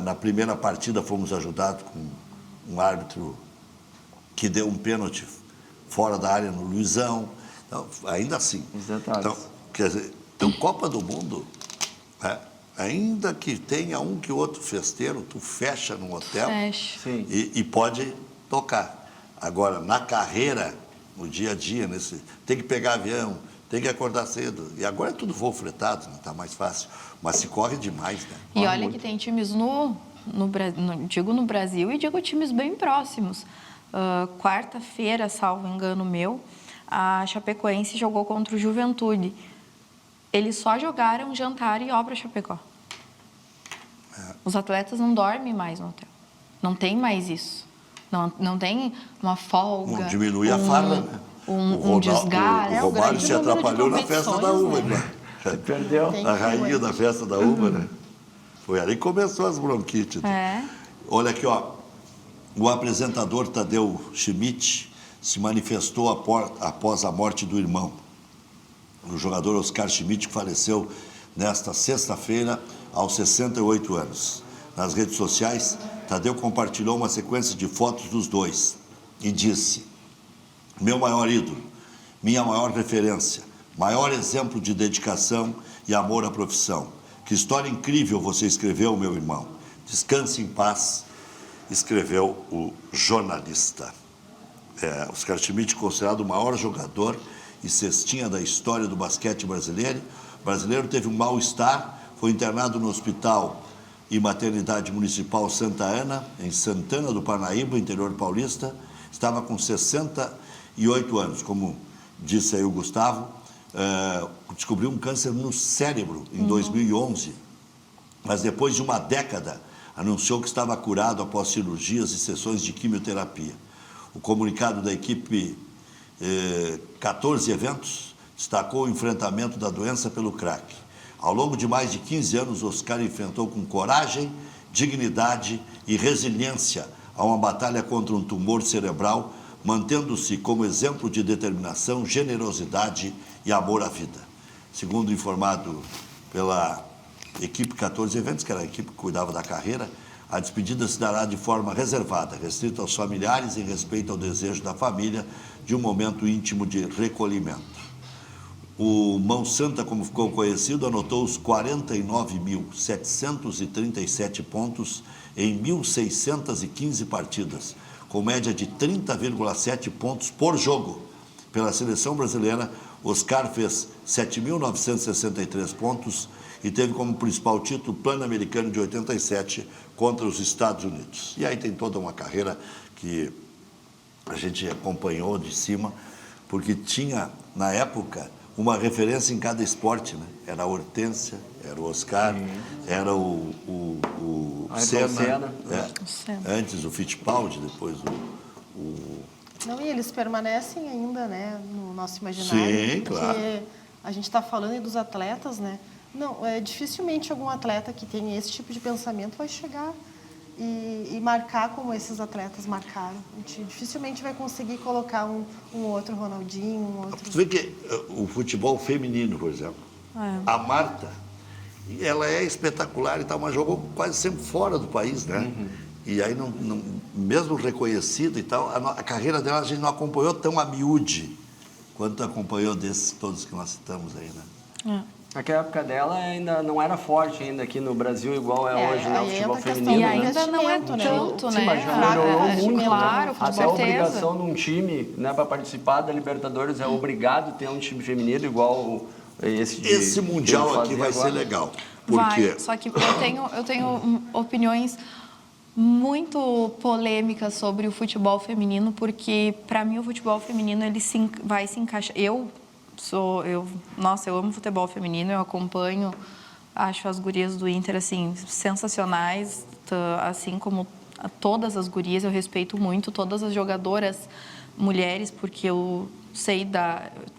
Na primeira partida fomos ajudados com um árbitro que deu um pênalti fora da área no Luizão. Então, ainda assim. Os detalhes. Então, quer dizer, então, Copa do Mundo, né? Ainda que tenha um que outro festeiro, tu fecha num hotel Fecha. Sim. e pode tocar. Agora, na carreira, no dia a dia, tem que pegar avião, tem que acordar cedo. E agora é tudo voo fretado, né? Tá mais fácil. Mas se corre demais, né? E Corre olha muito. que tem times digo no Brasil e digo times bem próximos. Quarta-feira, salvo engano meu, a Chapecoense jogou contra o Juventude. Eles só jogaram jantar e obra Chapecó. Os atletas não dormem mais no hotel. Não tem mais isso. Não tem uma folga. Não diminui a farra, né? Um desgaste. O Romário se número de atrapalhou na festa da competições, uva, né? né? Perdeu. Tem A que rainha aguentar. da festa da uva, né? Foi ali que começou as bronquites. Olha aqui, ó. O apresentador Tadeu Schmidt se manifestou após a morte do irmão. O jogador Oscar Schmidt, que faleceu nesta sexta-feira, aos 68 anos. Nas redes sociais, Tadeu compartilhou uma sequência de fotos dos dois e disse: meu maior ídolo, minha maior referência, maior exemplo de dedicação e amor à profissão. Que história incrível você escreveu, meu irmão. Descanse em paz, escreveu o jornalista. Oscar Schmidt, considerado o maior jogador e cestinha da história do basquete brasileiro. O brasileiro teve um mal-estar, foi internado no Hospital e Maternidade Municipal Santa Ana, em Santana do Parnaíba, interior paulista. Estava com 68 anos, como disse aí o Gustavo. Descobriu um câncer no cérebro em 2011, mas depois de uma década anunciou que estava curado após cirurgias e sessões de quimioterapia. O comunicado da equipe 14 Eventos destacou o enfrentamento da doença pelo crack. Ao longo de mais de 15 anos, Oscar enfrentou com coragem, dignidade e resiliência a uma batalha contra um tumor cerebral, mantendo-se como exemplo de determinação, generosidade e amor à vida. Segundo informado pela equipe 14 Eventos, que era a equipe que cuidava da carreira, a despedida se dará de forma reservada, restrita aos familiares, em respeito ao desejo da família de um momento íntimo de recolhimento. O Mão Santa, como ficou conhecido, anotou os 49.737 pontos em 1.615 partidas, com média de 30,7 pontos por jogo. Pela seleção brasileira, Oscar fez 7.963 pontos e teve como principal título o Pan-Americano de 87 contra os Estados Unidos. E aí tem toda uma carreira que a gente acompanhou de cima, porque tinha, na época, uma referência em cada esporte, né? Era a Hortência, era o Oscar, era o Senna, antes o Fittipaldi, depois o... Não, e eles permanecem ainda, né, no nosso imaginário. Sim, porque claro. a gente está falando aí dos atletas, né? Não, dificilmente algum atleta que tem esse tipo de pensamento vai chegar e marcar como esses atletas marcaram. A gente dificilmente vai conseguir colocar um outro Ronaldinho, um outro... Você vê que o futebol feminino, por exemplo, a Marta, ela é espetacular e tal, mas jogou quase sempre fora do país, né? E aí, mesmo reconhecida e tal, a carreira dela a gente não acompanhou tão a miúde quanto acompanhou desses todos que nós citamos aí, né? Naquela época dela ainda não era forte ainda aqui no Brasil, igual é hoje, né? O aí futebol entra a questão feminino, E do né? ainda não é investimento, né? tanto, Sim, né? mas já melhorou muito, Claro, né? com Até a certeza. obrigação de um time, né, para participar da Libertadores, é obrigado a ter um time feminino igual esse de... Esse Mundial de aqui vai agora. ser legal, porque... Vai, só que eu tenho opiniões muito polêmicas sobre o futebol feminino, porque para mim o futebol feminino ele vai se encaixar. Eu amo futebol feminino, eu acompanho, acho as gurias do Inter assim sensacionais, assim como todas as gurias, eu respeito muito todas as jogadoras mulheres, porque eu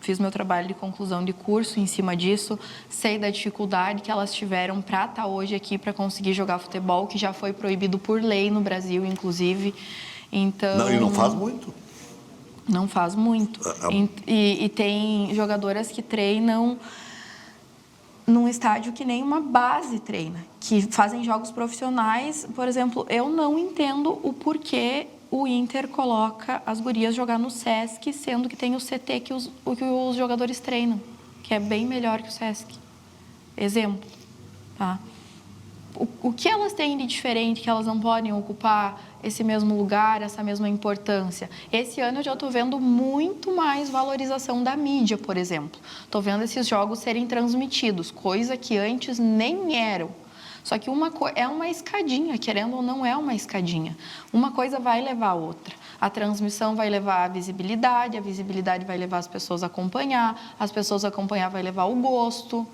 fiz meu trabalho de conclusão de curso em cima disso, sei da dificuldade que elas tiveram para estar hoje aqui para conseguir jogar futebol, que já foi proibido por lei no Brasil, inclusive. Então, Não, e não faz muito. Não faz muito. E tem jogadoras que treinam num estádio que nem uma base treina, que fazem jogos profissionais. Por exemplo, eu não entendo o porquê o Inter coloca as gurias jogar no Sesc, sendo que tem o CT que os jogadores treinam, que é bem melhor que o Sesc. Exemplo, tá? O que elas têm de diferente que elas não podem ocupar esse mesmo lugar, essa mesma importância? Esse ano eu já estou vendo muito mais valorização da mídia, por exemplo. Estou vendo esses jogos serem transmitidos, coisa que antes nem eram. Só que é uma escadinha, querendo ou não é uma escadinha. Uma coisa vai levar a outra. A transmissão vai levar a visibilidade vai levar as pessoas a acompanhar, as pessoas a acompanhar vai levar o gosto,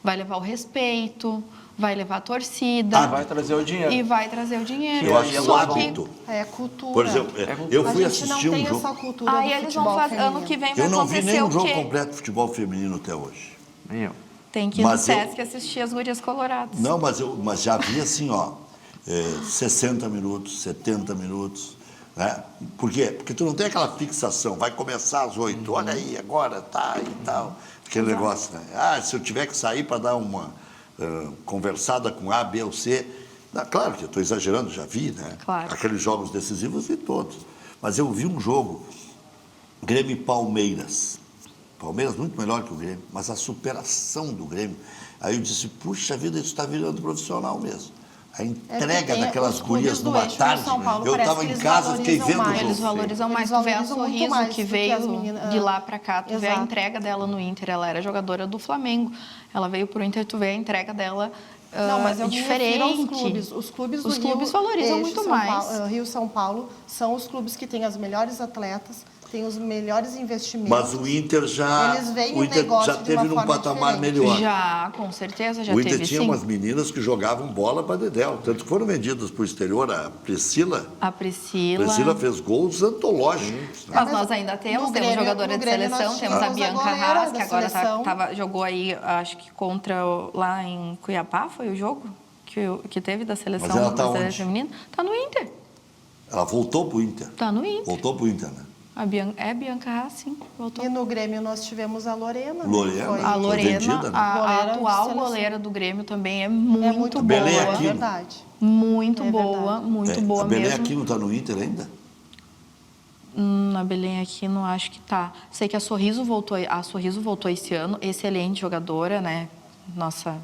vai levar o respeito, vai levar a torcida. Vai trazer o dinheiro. E vai trazer o dinheiro. Eu acho que é o Só que hábito. É cultura. Por exemplo, eu fui a gente assistir não tem um jogo. essa cultura aí do eles futebol vão fazer, feminino. ano que vem vai Eu não vi acontecer nenhum o jogo quê? completo de futebol feminino até hoje. Nem eu. Tem que ir no Mas eu- Sesc assistir as gurias coloradas. Não, mas já vi assim, 60 minutos, 70 minutos. Né? Por quê? Porque tu não tem aquela fixação, vai começar às 8, olha aí, agora tá e tal. Aquele negócio, né? Se eu tiver que sair para dar uma conversada com A, B ou C. Claro que eu estou exagerando, já vi, né? Claro. Aqueles jogos decisivos vi todos. Mas eu vi um jogo, Grêmio e Palmeiras. Palmeiras muito melhor que o Grêmio, mas a superação do Grêmio. Aí eu disse, puxa vida, isso está virando profissional mesmo. A entrega tem daquelas os clubes gurias do numa eixo do tarde. São Paulo, Eu parece estava que em eles casa, fiquei valorizam vendo o mais. jogo. Eles valorizam mais. Eles Tu vê a valorizam muito Sorriso, mais que do que as veio meninas- de lá pra cá. Tu vê a Exato. entrega dela no Inter. Ela era jogadora do Flamengo. Ela veio pro Inter, tu vê a entrega dela Não, mas eu me refiro diferente. aos clubes. Os clubes do Os Rio, clubes valorizam Eixo, muito São mais. Paulo, Rio e São Paulo são os clubes que têm as melhores atletas, têm os melhores investimentos. Mas o Inter já, Eles veem o o Inter negócio já de teve uma num forma patamar diferente. melhor. Já, com certeza, já O Inter teve tinha sim. umas meninas que jogavam bola para dedéu, tanto que foram vendidas para o exterior. A Priscila A Priscila. fez gols antológicos. Né? Mas nós ainda temos Grêmio- jogadora no de Grêmio seleção, nós temos a tínhamos a Bianca goleira Haas, da que agora seleção. jogou aí, acho que lá em Cuiabá, foi o jogo que teve da seleção Mas ela tá brasileira onde? feminina. Tá no Inter. Ela voltou para o Inter. Tá no Inter. Voltou para o Inter, né? A Bianca Haas, sim, voltou. E no Grêmio nós tivemos a Lorena. né? Lorena. Foi- A Foi Lorena, vendida, né? a Goleira de atual seleção. goleira do Grêmio também é muito, é muito boa, Belém é Aquino. verdade. muito É boa, verdade. muito boa a Belém mesmo. Aquino está no Inter ainda? Na Belém aqui não acho que tá. Sei que a Sorriso voltou esse ano, excelente jogadora, né? Nossa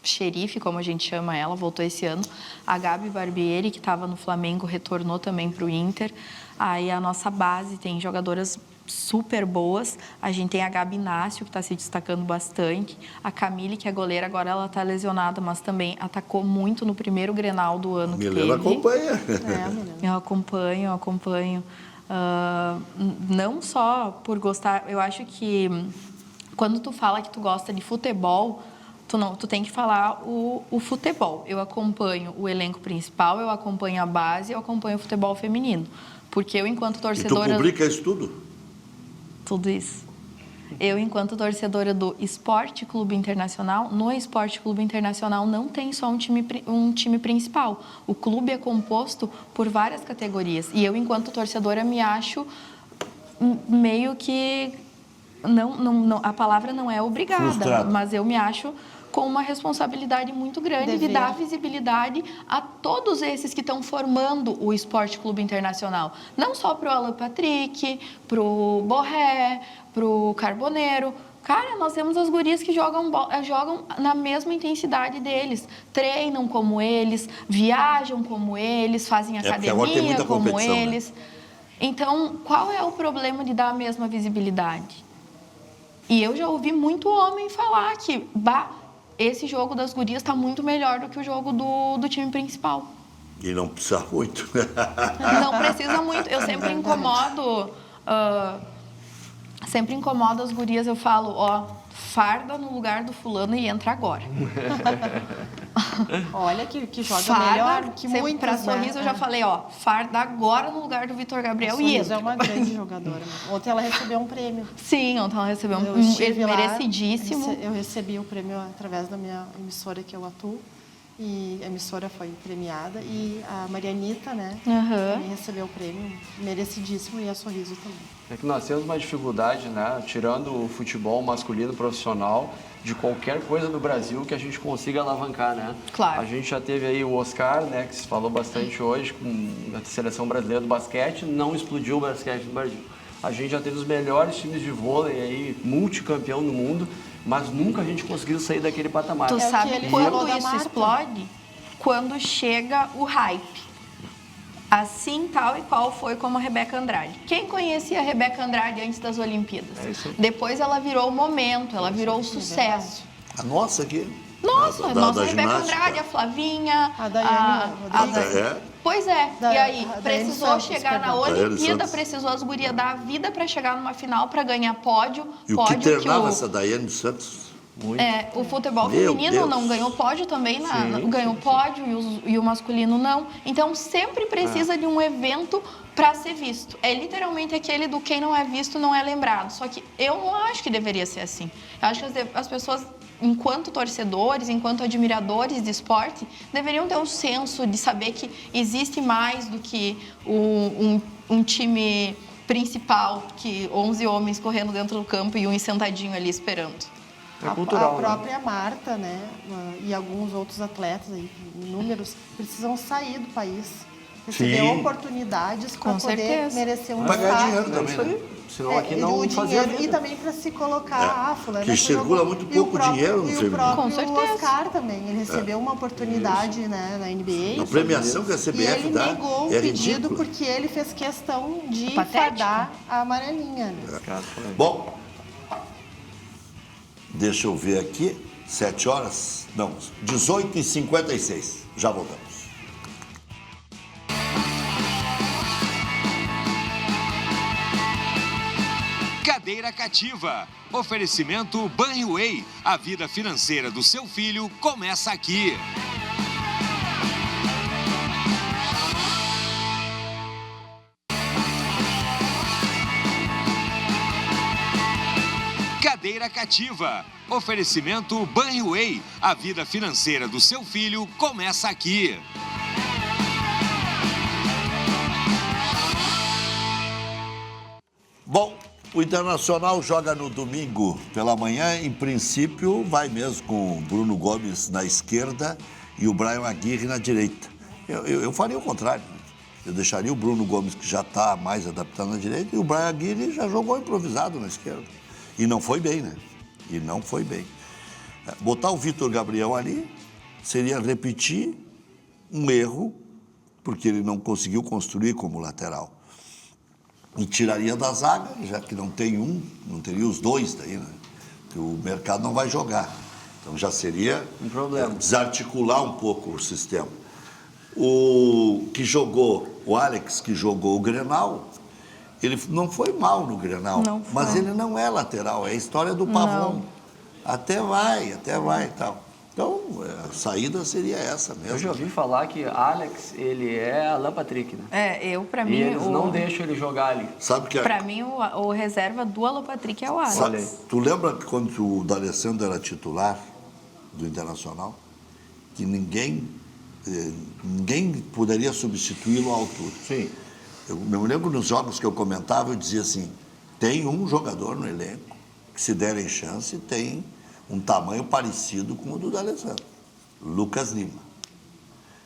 xerife, como a gente chama ela, voltou esse ano. A Gabi Barbieri, que estava no Flamengo, retornou também para o Inter. Aí a nossa base tem jogadoras super boas. A gente tem a Gabi Inácio, que está se destacando bastante. A Camille, que é goleira, agora ela está lesionada, mas também atacou muito no primeiro Grenal do ano que Milena teve. acompanha. É, menina. Eu acompanho. Não só por gostar, eu acho que quando tu fala que tu gosta de futebol, tu tem que falar o futebol. Eu acompanho o elenco principal, eu acompanho a base, eu acompanho o futebol feminino. Porque eu, enquanto E tu torcedora... publica isso tudo? Tudo isso. Eu, enquanto torcedora do Esporte Clube Internacional, no Esporte Clube Internacional não tem só um time principal. O clube é composto por várias categorias. E eu, enquanto torcedora, me acho meio que... Não, a palavra não é obrigada, Frustrada. mas eu me acho com uma responsabilidade muito grande de Dever. dar visibilidade a todos esses que estão formando o Esporte Clube Internacional. Não só para o Alan Patrick, para o Borré, para o Carboneiro. Cara, nós temos as gurias que jogam na mesma intensidade deles. Treinam como eles, viajam como eles, fazem porque agora tem academia muita como competição, né? eles. Então, qual é o problema de dar a mesma visibilidade? E eu já ouvi muito homem falar que esse jogo das gurias está muito melhor do que o jogo do time principal. E não precisa muito. Não precisa muito. Eu sempre incomodo as gurias. Eu falo, farda no lugar do fulano e entra agora. Olha que joga Farda, melhor que sempre muitas, pra né? Sorriso eu já falei, farda agora no lugar do Vitor Gabriel e Sorriso entra. é uma grande jogadora. Ontem ela recebeu um prêmio. Sim, ontem ela recebeu Eu um estive lá, merecidíssimo. eu recebi o prêmio através da minha emissora que eu atuo. e a emissora foi premiada. E a Marianita, né, Aham. também recebeu o prêmio, merecidíssimo, e a Sorriso também. É que nós temos uma dificuldade, né, tirando o futebol masculino profissional, de qualquer coisa no Brasil que a gente consiga alavancar, né? Claro. A gente já teve aí o Oscar, né, que se falou bastante hoje, com a seleção brasileira do basquete, não explodiu o basquete no Brasil. A gente já teve os melhores times de vôlei aí, multicampeão no mundo, mas nunca a gente conseguiu sair daquele patamar. Tu É o que sabe ele falou quando da isso Marta. explode? Quando chega o hype. Assim, tal e qual foi como a Rebeca Andrade. Quem conhecia a Rebeca Andrade antes das Olimpíadas? É isso aí. Depois ela virou o momento, ela virou o sucesso. A nossa aqui. Nossa, Da nossa Rebeca ginástica. Andrade, a Flavinha, A Daiane Rodrigues. É. Pois é, Da- e aí, a Daiane precisou Santos, chegar na perdão. Daiane Olimpíada, Santos. precisou as gurias dar a vida para chegar numa final, para ganhar pódio. E o que pódio treinava essa Daiane Santos? Muito. o futebol Meu feminino Deus. não ganhou pódio também, ganhou pódio e o masculino não. Então sempre precisa de um evento para ser visto. É literalmente aquele do quem não é visto não é lembrado. Só que eu não acho que deveria ser assim. Eu acho que as pessoas, enquanto torcedores, enquanto admiradores de esporte, deveriam ter um senso de saber que existe mais do que um time principal, que 11 homens correndo dentro do campo e um sentadinho ali esperando. É cultural, A própria Marta, né, e alguns outros atletas, aí, inúmeros, precisam sair do país, receber Sim. oportunidades para Com poder certeza. merecer um Pra ganhar destaque. dinheiro também, Isso né? aí. Senão aqui não o fazia dinheiro, e vida. também para se colocar, fulano, que essa circula jogou- muito e o pouco próprio- dinheiro no E feminino. o próprio Com certeza. Oscar também, ele recebeu uma oportunidade, né, na NBA. A premiação que a E CBF ele dá negou o é pedido ridícula. porque ele fez questão de Patético. fardar a amarelinha. Né? Cara, foi. Bom, deixa eu ver aqui. 7 horas? Não, 18h56. Já voltamos. Cadeira Cativa. Oferecimento Banriway. A vida financeira do seu filho começa aqui. Cadeira Cativa. Oferecimento Banriway. A vida financeira do seu filho começa aqui. Bom, o Internacional joga no domingo pela manhã. Em princípio, vai mesmo com o Bruno Gomes na esquerda e o Brian Aguirre na direita. Eu faria o contrário. Né? Eu deixaria o Bruno Gomes, que já está mais adaptado na direita, e o Brian Aguirre já jogou improvisado na esquerda. E não foi bem, né? E não foi bem. Botar o Vitor Gabriel ali seria repetir um erro, porque ele não conseguiu construir como lateral. E tiraria da zaga, já que não tem um, não teria os dois daí, né? Que o mercado não vai jogar. Então já seria Um problema. Desarticular um pouco o sistema. O que jogou, o Alex, que jogou o Grenal, ele não foi mal no Grenal, Não foi. mas ele não é lateral, é a história do Pavão. Até vai e tal. Então, a saída seria essa mesmo. Eu já ouvi falar que Alex, ele é Alan Patrick, né? Pra E mim, eles não deixam ele jogar ali. Sabe que pra mim o reserva do Alan Patrick é o Alex. Sabe, tu lembra que quando o D'Alessandro era titular do Internacional, que ninguém poderia substituí-lo à altura? Sim. Eu me lembro nos jogos que eu comentava, eu dizia assim, tem um jogador no elenco que, se derem chance, tem um tamanho parecido com o do D'Alessandro. Lucas Lima.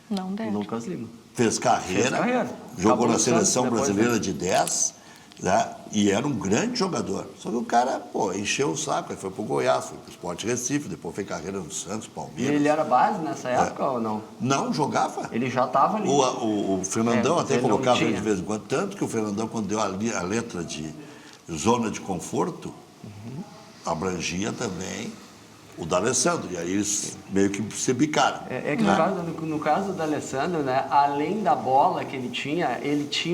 Não deve. Lucas Lima. Fez carreira, jogou Acabou na no seleção Santos depois, brasileira né? de 10, né? E era um grande jogador. Só que o cara, encheu o saco, aí foi pro Goiás, foi pro Sport Recife, depois fez carreira no Santos, E Palmeiras. ele era base nessa época ou não? Não jogava. Ele já estava ali. O Fernandão mas até ele não colocava ele tinha. de vez em quando, tanto que o Fernandão, quando deu a letra de zona de conforto, abrangia também o D'Alessandro, e aí eles meio que se bicaram. É que né? no caso do Alessandro, né, além da bola que ele tinha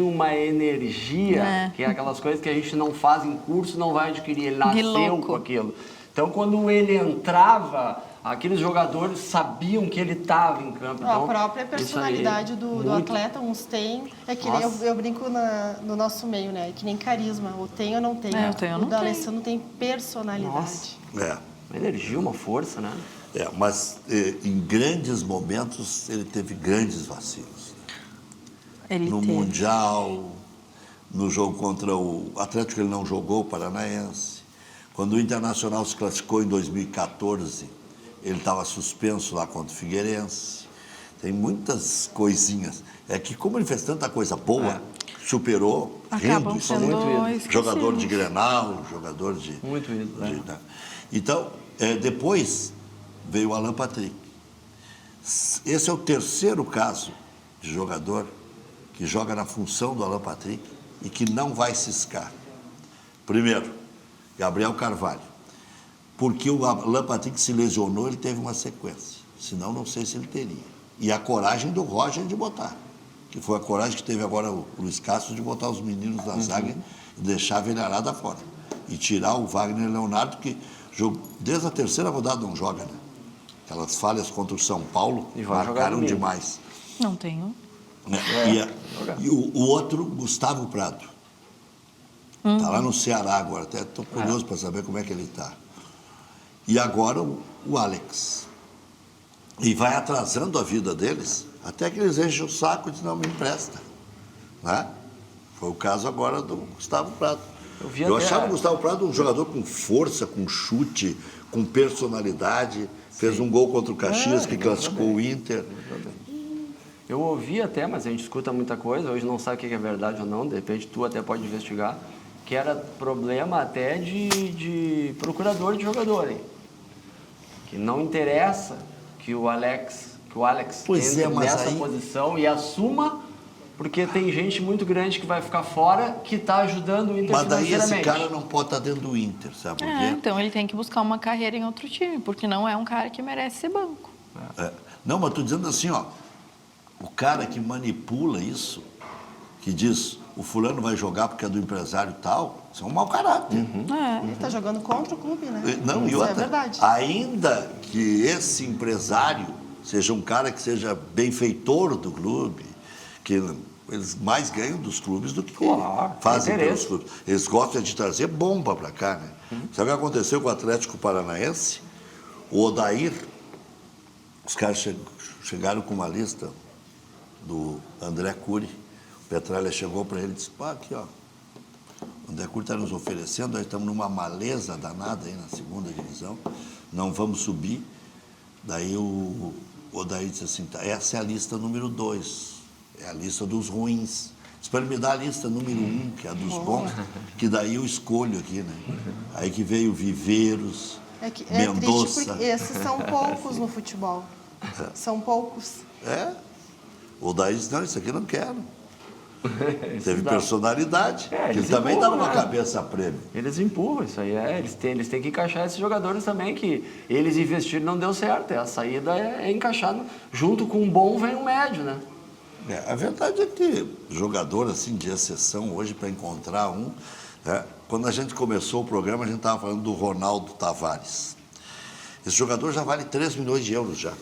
uma energia, que é aquelas coisas que a gente não faz em curso, não vai adquirir. Ele nasceu louco. com aquilo. Então, quando ele entrava, aqueles jogadores sabiam que ele estava em campo. Então, A própria isso aí, personalidade do muito. atleta, uns tem, é que nem Nossa. eu brinco no nosso meio, né? Que nem carisma, ou tem ou não tem. Eu tenho ou não o D'Alessandro tem personalidade. Nossa. É. Uma energia, uma força, né? Mas em grandes momentos ele teve grandes vacilos. Ele No teve. Mundial, no jogo contra o Atlético, ele não jogou, o Paranaense. Quando o Internacional se classificou em 2014, ele estava suspenso lá contra o Figueirense. Tem muitas coisinhas. É que como ele fez tanta coisa boa, superou, Acabam rindo, sendo esquecidos. jogador de Grenal, jogador de... Muito isso, né? né? Então, depois veio o Alan Patrick. Esse é o terceiro caso de jogador que joga na função do Alan Patrick e que não vai ciscar. Primeiro, Gabriel Carvalho. Porque o Alan Patrick se lesionou, ele teve uma sequência. Senão, não sei se ele teria. E a coragem do Roger de botar. Que foi a coragem que teve agora o Luiz Castro de botar os meninos na zaga e deixar a velharada fora. E tirar o Wagner Leonardo, que desde a terceira rodada não joga, né? Aquelas falhas contra o São Paulo E vai jogar marcaram domingo. demais. Não tenho. Né? E o outro, Gustavo Prado. Está lá no Ceará agora, até estou curioso para saber como é que ele está. E agora o Alex. E vai atrasando a vida deles, até que eles enchem o saco e dizem, não, me empresta. Né? Foi o caso agora do Gustavo Prado. Eu achava o Gustavo Prado um jogador com força, com chute, com personalidade. Fez um gol contra o Caxias, que classificou o Inter. Eu ouvi até, mas a gente escuta muita coisa, hoje não sabe o que é verdade ou não, de repente tu até pode investigar, que era problema até de procurador de jogador, hein? Que não interessa que o Alex Pois entre mas nessa aí... posição e assuma, porque tem gente muito grande que vai ficar fora, que está ajudando o Inter Mas daí esse financeiramente. cara não pode estar dentro do Inter, sabe por quê? Então ele tem que buscar uma carreira em outro time, porque não é um cara que merece ser banco. Não, mas estou dizendo assim, ó, o cara que manipula isso, que diz, o fulano vai jogar porque é do empresário tal, isso é um mau caráter. Ele está jogando contra o clube, né? Não, e Isso outra, é verdade. ainda que esse empresário seja um cara que seja benfeitor do clube, que eles mais ganham dos clubes do que fazem pelos clubes. Eles gostam de trazer bomba para cá, né? Sabe o que aconteceu com o Atlético Paranaense? O Odair, os caras chegaram com uma lista do André Cury. O Petralha chegou para ele e disse, pá, aqui, ó, o André Cury está nos oferecendo, nós estamos numa maleza danada aí na segunda divisão, não vamos subir. Daí o Odair disse assim, tá, essa é a lista número 2, é a lista dos ruins. Disse para ele me dar a lista número 1, que é a dos bons, que daí eu escolho aqui, né? Aí que veio Viveiros, É triste Mendonça. porque esses são poucos no futebol. São poucos. O Odair disse, não, isso aqui eu não quero. Teve personalidade, que ele eles também empurram, dava uma né? cabeça a prêmio. Eles empurram, isso aí eles têm que encaixar esses jogadores também, que eles investiram e não deu certo. A saída é encaixar, junto com um bom vem um médio, né? A verdade é que jogador assim de exceção hoje para encontrar um, quando a gente começou o programa a gente estava falando do Ronaldo Tavares. Esse jogador já vale 3 milhões de euros já.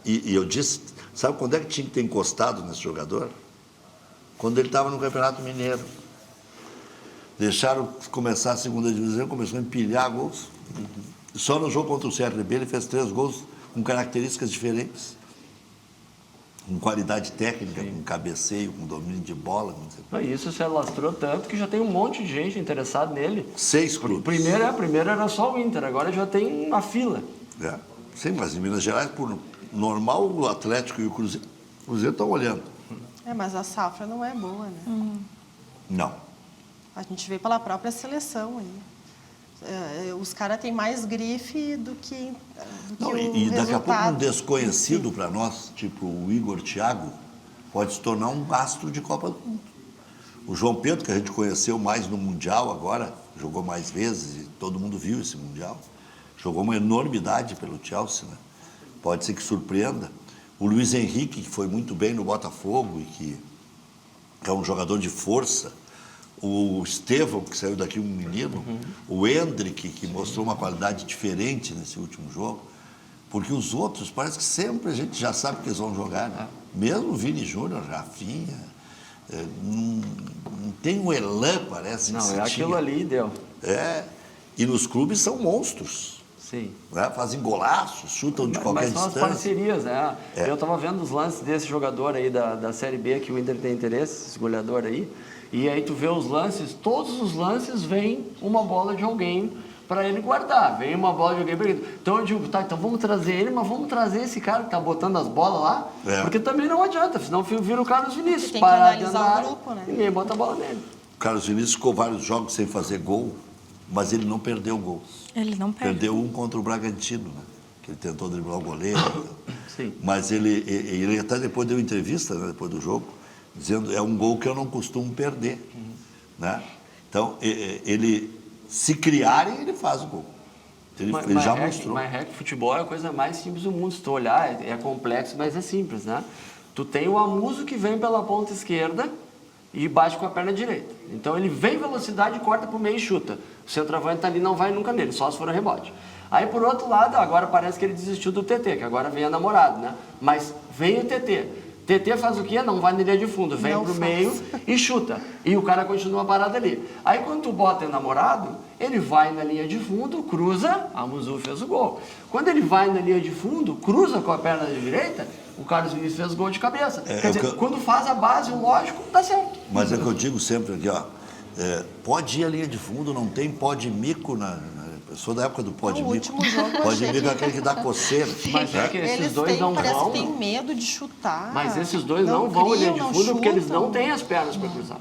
E eu disse, sabe quando é que tinha que ter encostado nesse jogador? Quando ele estava no Campeonato Mineiro. Deixaram começar a segunda divisão, começou a empilhar gols. Só no jogo contra o CRB ele fez 3 gols com características diferentes. Com qualidade técnica, com cabeceio, com domínio de bola. Isso se alastrou tanto que já tem um monte de gente interessada nele. 6 clubes. Primeiro era só o Inter, agora já tem uma fila. Sim, mas em Minas Gerais, por normal, o Atlético e o Cruzeiro estão olhando. Mas a safra não é boa, né? Não. A gente vê pela própria seleção aí. Os caras têm mais grife do que Não, o e daqui a pouco um resultado desconhecido em si. para nós, tipo o Igor Thiago, pode se tornar um astro de Copa do Mundo. O João Pedro, que a gente conheceu mais no Mundial agora, jogou mais vezes, e todo mundo viu esse Mundial, jogou uma enormidade pelo Chelsea, né? Pode ser que surpreenda. O Luiz Henrique, que foi muito bem no Botafogo e que é um jogador de força. O Estevão, que saiu daqui um menino. O Hendrick, que mostrou uma qualidade diferente nesse último jogo. Porque os outros, parece que sempre a gente já sabe que eles vão jogar, né? Mesmo o Vini Júnior, Rafinha, não tem um elan, parece. Não, aquilo ali deu. E nos clubes são monstros. Sim. Né? Fazem golaços, chutam de qualquer Mas são as distância. parcerias, né? Eu estava vendo os lances desse jogador aí da Série B, que o Inter tem interesse, esse goleador aí, e aí tu vê os lances, todos os lances vem uma bola de alguém para ele guardar, vem uma bola de alguém para ele. Então eu digo, tá, então vamos trazer ele, mas vamos trazer esse cara que tá botando as bolas lá, porque também não adianta, senão vira o Carlos Vinícius, Tem que parar analisar dentro da o grupo, né? Ninguém bota a bola nele. O Carlos Vinícius ficou vários jogos sem fazer gol, mas ele não perdeu gol. Ele não perde. Perdeu um contra o Bragantino, né? Que ele tentou driblar o goleiro. Sim. Mas ele até depois deu entrevista, né, depois do jogo, dizendo é um gol que eu não costumo perder. Né? Então, ele, se criarem, ele faz o gol. Ele já mostrou. Mas futebol é a coisa mais simples do mundo. Se tu olhar, é complexo, mas é simples, né? Tu tem o Amuso que vem pela ponta esquerda e bate com a perna direita. Então ele vem velocidade, corta pro meio e chuta. O centroavante ali não vai nunca nele, só se for a rebote. Aí por outro lado, agora parece que ele desistiu do TT, que agora vem a namorada, né? Mas vem o TT. TT faz o quê? Não vai na linha de fundo, vem Não pro faz. meio e chuta. E o cara continua parado ali. Aí quando tu bota o namorado, ele vai na linha de fundo, cruza, a Muzu fez o gol. Quando ele vai na linha de fundo, cruza com a perna direita, o Carlos Vinícius fez gol de cabeça. Quer dizer, quando faz a base, o lógico, tá certo. Mas é o que eu digo sempre aqui, ó. Pode ir a linha de fundo, não tem pó de mico eu sou da época do pó de No mico. último jogo eu Pó de achei mico é que- aquele que dá coceira. Mas né? é que esses Eles dois têm, não parece vão. que tem medo de chutar. Mas esses dois não vão criam, olhar de não fundo porque eles chutam. não têm as pernas para cruzar.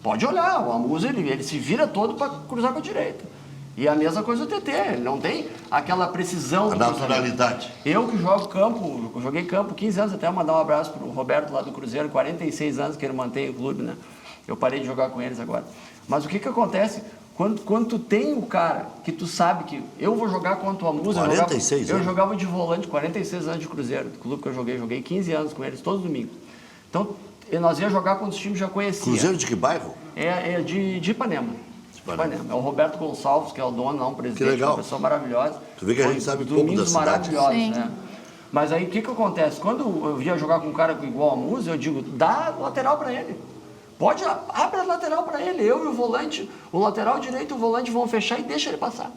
Pode olhar, o Amuso ele se vira todo para cruzar com a direita. E a mesma coisa o TT, ele não tem aquela precisão A do cruzamento. naturalidade. Eu que jogo campo, eu joguei campo 15 anos, até mandar um abraço pro Roberto lá do Cruzeiro, 46 anos que ele mantém o clube, né? Eu parei de jogar com eles agora. Mas o que acontece? Quando tu tem o cara que tu sabe que eu vou jogar contra o Amuso, 46 eu anos. jogava de volante 46 anos de Cruzeiro, do clube que eu joguei 15 anos com eles, todos os domingos. Então, nós ia jogar quando os times já conheciam. Cruzeiro de que bairro? É de Ipanema. Ipanema. É o Roberto Gonçalves, que é o dono, não, o presidente, Que legal. uma pessoa maravilhosa. Tu vê que a gente sabe pouco da Domingos cidade. maravilhosos, Sim. né? Mas aí o que acontece? Quando eu ia jogar com um cara igual a Musa, eu digo, dá lateral para ele. Pode, abre a lateral para ele. Eu e o volante, o lateral direito e o volante vão fechar e deixa ele passar.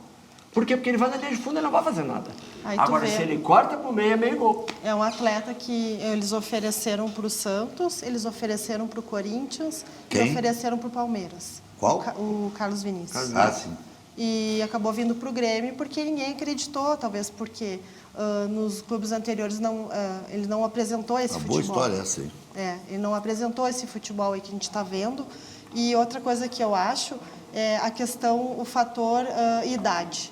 Por quê? Porque ele vai na linha de fundo e não vai fazer nada. Aí tu Agora, vê. se ele corta pro meio, é meio gol. É um atleta que eles ofereceram para o Santos, eles ofereceram para o Corinthians Quem? e ofereceram para o Palmeiras. Qual? O Carlos Vinícius. Ah, sim. E acabou vindo para o Grêmio porque ninguém acreditou, talvez porque nos clubes anteriores ele não apresentou esse Uma futebol. boa história essa aí. Ele não apresentou esse futebol aí que a gente está vendo. E outra coisa que eu acho é a questão, o fator idade.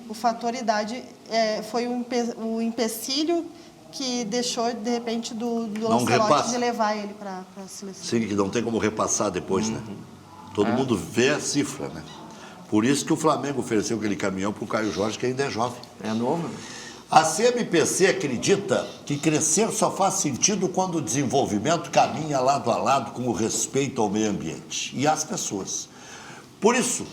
O fator idade foi o empecilho que deixou, de repente, do Lancelotti repassa. de levar ele para a seleção. Sim, que não tem como repassar depois, né? Todo mundo vê a cifra, né? Por isso que o Flamengo ofereceu aquele caminhão para o Caio Jorge, que ainda é jovem. É novo, né? A CMPC acredita que crescer só faz sentido quando o desenvolvimento caminha lado a lado com o respeito ao meio ambiente e às pessoas. Por isso,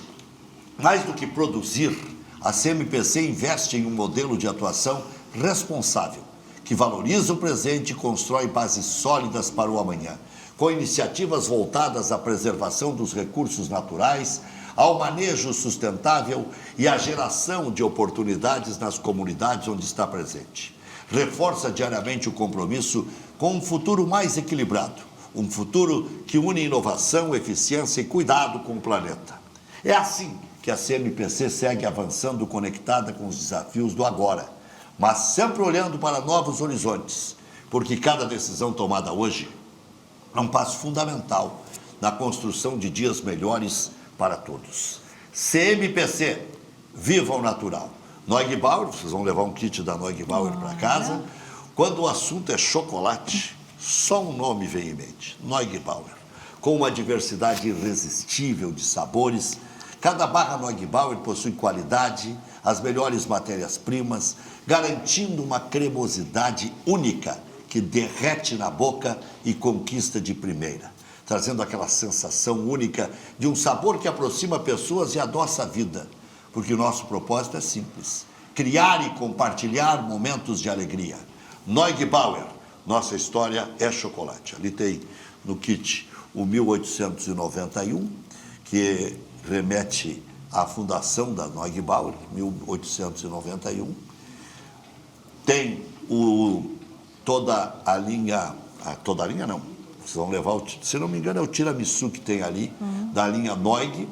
mais do que produzir, a CMPC investe em um modelo de atuação responsável, que valoriza o presente e constrói bases sólidas para o amanhã, com iniciativas voltadas à preservação dos recursos naturais, ao manejo sustentável e à geração de oportunidades nas comunidades onde está presente. Reforça diariamente o compromisso com um futuro mais equilibrado, um futuro que une inovação, eficiência e cuidado com o planeta. É assim que a CMPC segue avançando conectada com os desafios do agora, mas sempre olhando para novos horizontes, porque cada decisão tomada hoje é um passo fundamental na construção de dias melhores para todos. CMPC, viva o natural. Neugbauer, vocês vão levar um kit da Neugbauer para casa. Quando o assunto é chocolate, só um nome vem em mente, Neugbauer. Com uma diversidade irresistível de sabores, cada barra Neugbauer possui qualidade, as melhores matérias-primas, garantindo uma cremosidade única que derrete na boca e conquista de primeira, trazendo aquela sensação única de um sabor que aproxima pessoas e adoça a vida, porque o nosso propósito é simples, criar e compartilhar momentos de alegria. Neugbauer, nossa história é chocolate. Ali tem no kit o 1891, que remete a fundação da Neugbauer, 1891. Tem toda a linha não, vocês vão levar, se não me engano, é o tiramisu que tem ali, da linha Neug,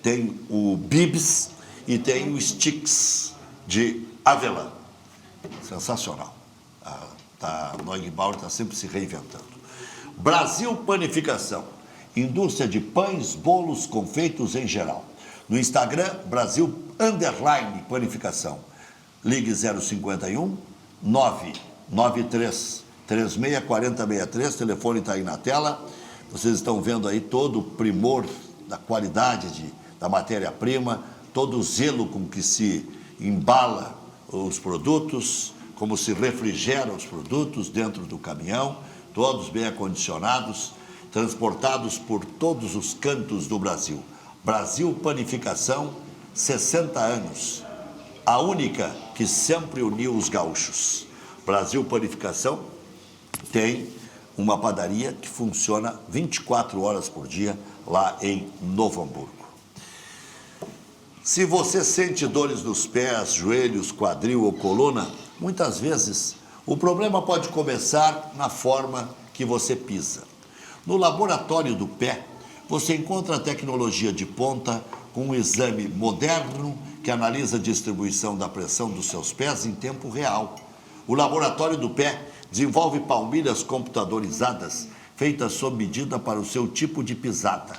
tem o Bibs e tem o Sticks de avelã. Sensacional. A Neugbauer está sempre se reinventando. Brasil Panificação, indústria de pães, bolos, confeitos em geral. No Instagram, Brasil_Panificação. Ligue 051 993 36 4063, o telefone está aí na tela. Vocês estão vendo aí todo o primor da qualidade da matéria-prima, todo o zelo com que se embala os produtos, como se refrigera os produtos dentro do caminhão, todos bem acondicionados, transportados por todos os cantos do Brasil. Brasil Panificação, 60 anos, a única que sempre uniu os gaúchos. Brasil Panificação tem uma padaria que funciona 24 horas por dia lá em Novo Hamburgo. Se você sente dores nos pés, joelhos, quadril ou coluna, muitas vezes o problema pode começar na forma que você pisa. No laboratório do pé, você encontra a tecnologia de ponta com um exame moderno que analisa a distribuição da pressão dos seus pés em tempo real. O laboratório do pé desenvolve palmilhas computadorizadas feitas sob medida para o seu tipo de pisada.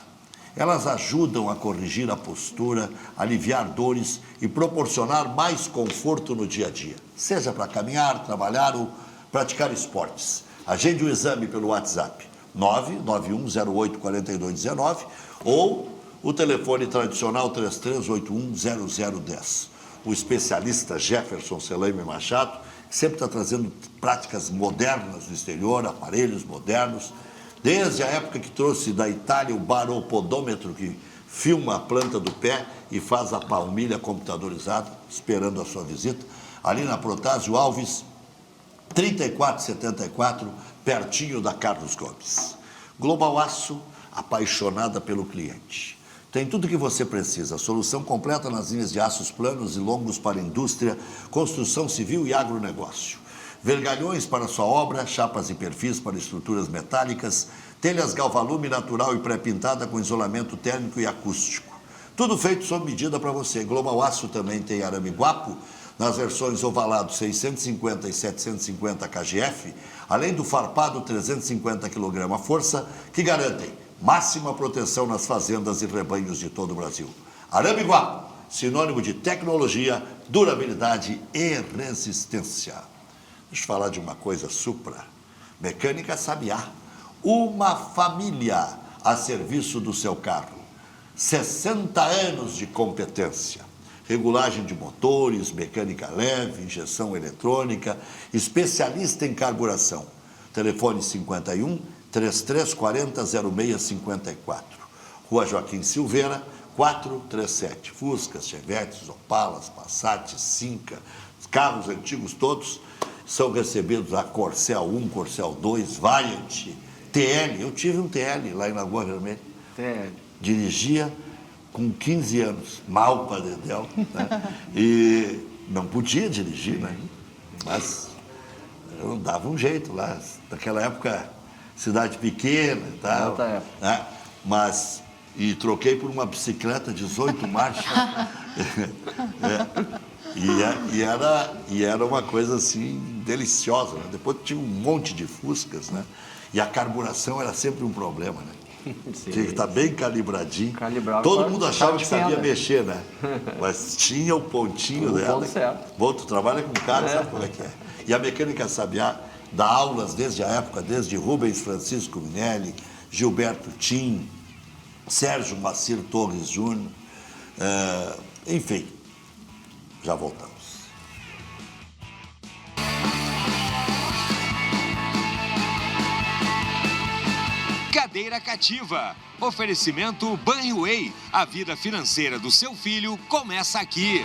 Elas ajudam a corrigir a postura, aliviar dores e proporcionar mais conforto no dia a dia, seja para caminhar, trabalhar ou praticar esportes. Agende o exame pelo WhatsApp 991084219 ou o telefone tradicional 33810010. O especialista Jefferson Seleme Machado sempre está trazendo práticas modernas do exterior, aparelhos modernos, desde a época que trouxe da Itália o baropodômetro, que filma a planta do pé e faz a palmilha computadorizada, esperando a sua visita, ali na Protásio Alves, 3474, pertinho da Carlos Gomes. Global Aço, apaixonada pelo cliente. Tem tudo o que você precisa, solução completa nas linhas de aços planos e longos para indústria, construção civil e agronegócio. Vergalhões para sua obra, chapas e perfis para estruturas metálicas, telhas galvalume natural e pré-pintada com isolamento térmico e acústico. Tudo feito sob medida para você. Global Aço também tem arame guapo, nas versões ovalado 650 e 750 kgf, além do farpado 350 kg força, que garantem máxima proteção nas fazendas e rebanhos de todo o Brasil. Arame guapo, sinônimo de tecnologia, durabilidade e resistência. Deixa eu falar de uma coisa supra. Mecânica Sabiá, uma família a serviço do seu carro. 60 anos de competência. Regulagem de motores, mecânica leve, injeção eletrônica, especialista em carburação. Telefone 51 3340 0654. Rua Joaquim Silveira, 437. Fuscas, Chevetes, Opalas, Passat, Cinca, carros antigos todos são recebidos a Corcel 1, Corcel 2, Variant, TL. Eu tive um TL lá em Lagoa Vermelha. TL. Dirigia com 15 anos, mal para dedéu, né? E não podia dirigir, né? Mas eu dava um jeito lá. Naquela época, cidade pequena e tal. Né? Mas, e troquei por uma bicicleta 18 marchas. E era uma coisa assim, deliciosa, né? Depois tinha um monte de Fuscas, né? E a carburação era sempre um problema, né? Sim. Tinha que estar bem calibradinho. Calibrado, Todo mundo achava que sabia fenda. mexer, né? Mas tinha o pontinho dela. ponto certo. Bom, tu trabalha com cara, sabe como é que é. E a Mecânica Sabiá dá aulas desde a época, desde Rubens Francisco Minelli, Gilberto Tim, Sérgio Macir Torres Júnior, enfim, já voltamos. Cadeira Cativa. Oferecimento Banriway. A vida financeira do seu filho começa aqui.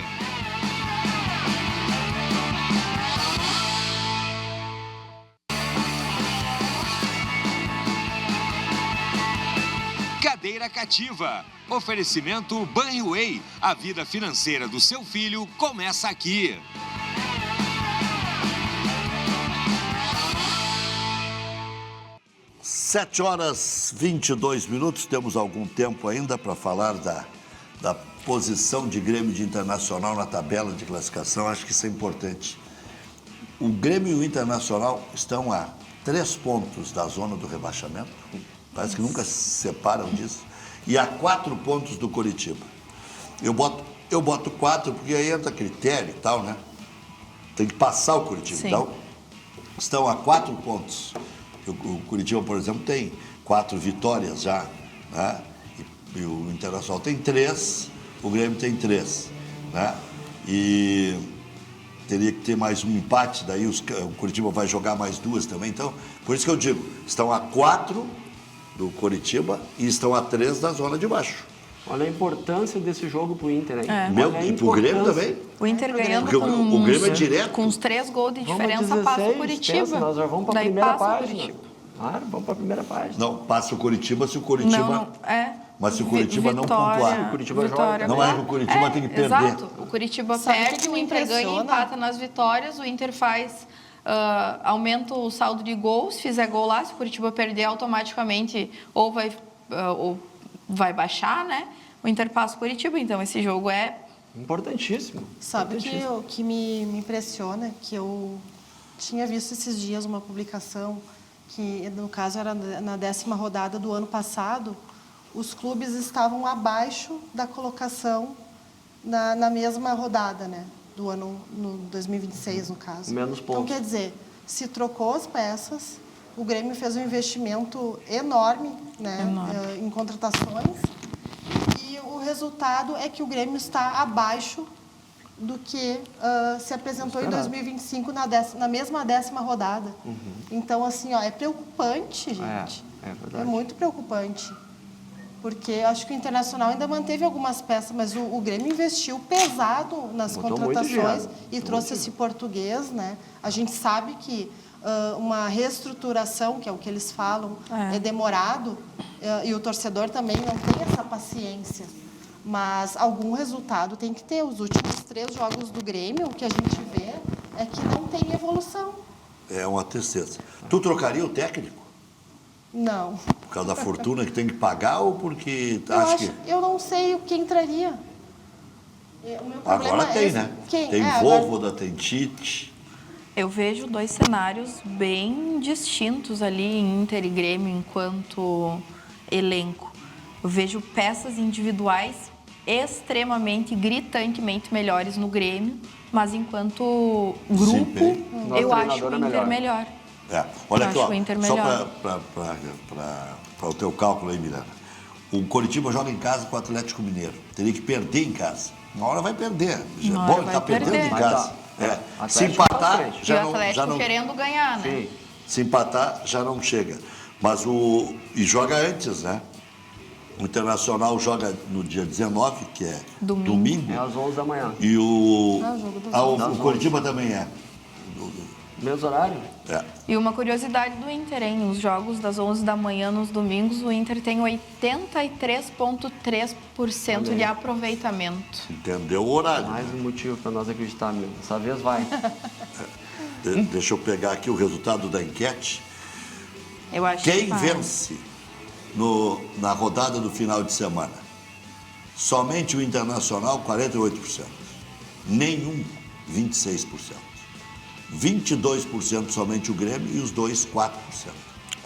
Cadeira Cadeira Cativa. Oferecimento Banriway. A vida financeira do seu filho começa aqui. 7h22. Temos algum tempo ainda para falar da posição de Grêmio de Internacional na tabela de classificação. Acho que isso é importante. O Grêmio e o Internacional estão a 3 pontos da zona do rebaixamento. Parece que nunca se separam disso. E a 4 pontos do Coritiba. Eu boto 4 porque aí entra critério e tal, né? Tem que passar o Coritiba. Sim. Então, estão a 4 pontos. O Coritiba, por exemplo, tem 4 vitórias já, né? E o Internacional tem 3, o Grêmio tem 3, né? E teria que ter mais um empate, daí o Coritiba vai jogar mais 2 também. Então, por isso que eu digo, estão a 4 do Coritiba e estão a 3 da zona de baixo. Olha a importância desse jogo pro Inter aí. E pro Grêmio também. O Inter ganhando Porque o Grêmio é direto. com uns 3 gols de Vamos diferença, 16, passa o Curitiba. pensa, nós já vamos para a Daí primeira passa o página. Curitiba. Claro, vamos para a primeira página. Não, passa o Coritiba se o Coritiba... Mas se o Coritiba não pontuar. O Curitiba Vitória, Não é que o Curitiba tem que perder. Exato. O Curitiba Sabe o perde, que o me Inter ganha e impressiona? empata nas vitórias. O Inter faz... aumenta o saldo de gols, se fizer gol lá, se o Curitiba perder automaticamente ou vai baixar, né? O Inter passa o Curitiba, então esse jogo é... Importantíssimo. Sabe o que me impressiona? Que eu tinha visto esses dias uma publicação que, no caso, era na 10ª rodada do ano passado, os clubes estavam abaixo da colocação na mesma rodada, né? Do ano, no 2026, no caso. Menos pontos. Então, quer dizer, se trocou as peças, o Grêmio fez um investimento enorme, né? Em contratações, e o resultado é que o Grêmio está abaixo do que se apresentou em 2025 na mesma 10ª rodada. Então, assim, ó, é preocupante, gente. É verdade. É muito preocupante. Porque acho que o Internacional ainda manteve algumas peças, mas o Grêmio investiu pesado nas Botou contratações muito e trouxe esse português, né? A gente sabe que uma reestruturação, que é o que eles falam, é demorado, e o torcedor também não tem essa paciência. Mas algum resultado tem que ter. Os últimos 3 jogos do Grêmio, o que a gente vê é que não tem evolução. É uma tristeza. Tu trocaria o técnico? Não. Por causa da fortuna que tem que pagar ou porque Eu não sei quem entraria. O meu problema Agora tem, é né? Quem? Tem Agora... Vôvoda, tem Tite. Eu vejo 2 cenários bem distintos ali em Inter e Grêmio enquanto elenco. Eu vejo peças individuais extremamente, gritantemente melhores no Grêmio, mas enquanto grupo, eu acho o Inter melhor. Olha aqui, acho o Inter só melhor. para o teu cálculo aí, Milena. O Coritiba joga em casa com o Atlético Mineiro. Teria que perder em casa. Uma hora vai perder. Uma Bom, hora ele está vai perdendo perder. em casa. Se Atlético empatar, bastante. E o já Atlético não, querendo ganhar, né? Sim. se empatar, já não chega. Mas e joga antes, né? O Internacional joga no dia 19, que é domingo. É às 11 da manhã. E o jogo do o Coritiba também é. Mesmo horário? É. E uma curiosidade do Inter, hein? Os jogos das 11 da manhã nos domingos, o Inter tem 83,3% de aproveitamento. Entendeu o horário? Mais um motivo para nós acreditar, meu. Dessa vez vai. Deixa eu pegar aqui o resultado da enquete. Eu acho Quem que vai. vence na rodada do final de semana? Somente o Internacional, 48%. Nenhum, 26%. 22% somente o Grêmio e os dois, 4%.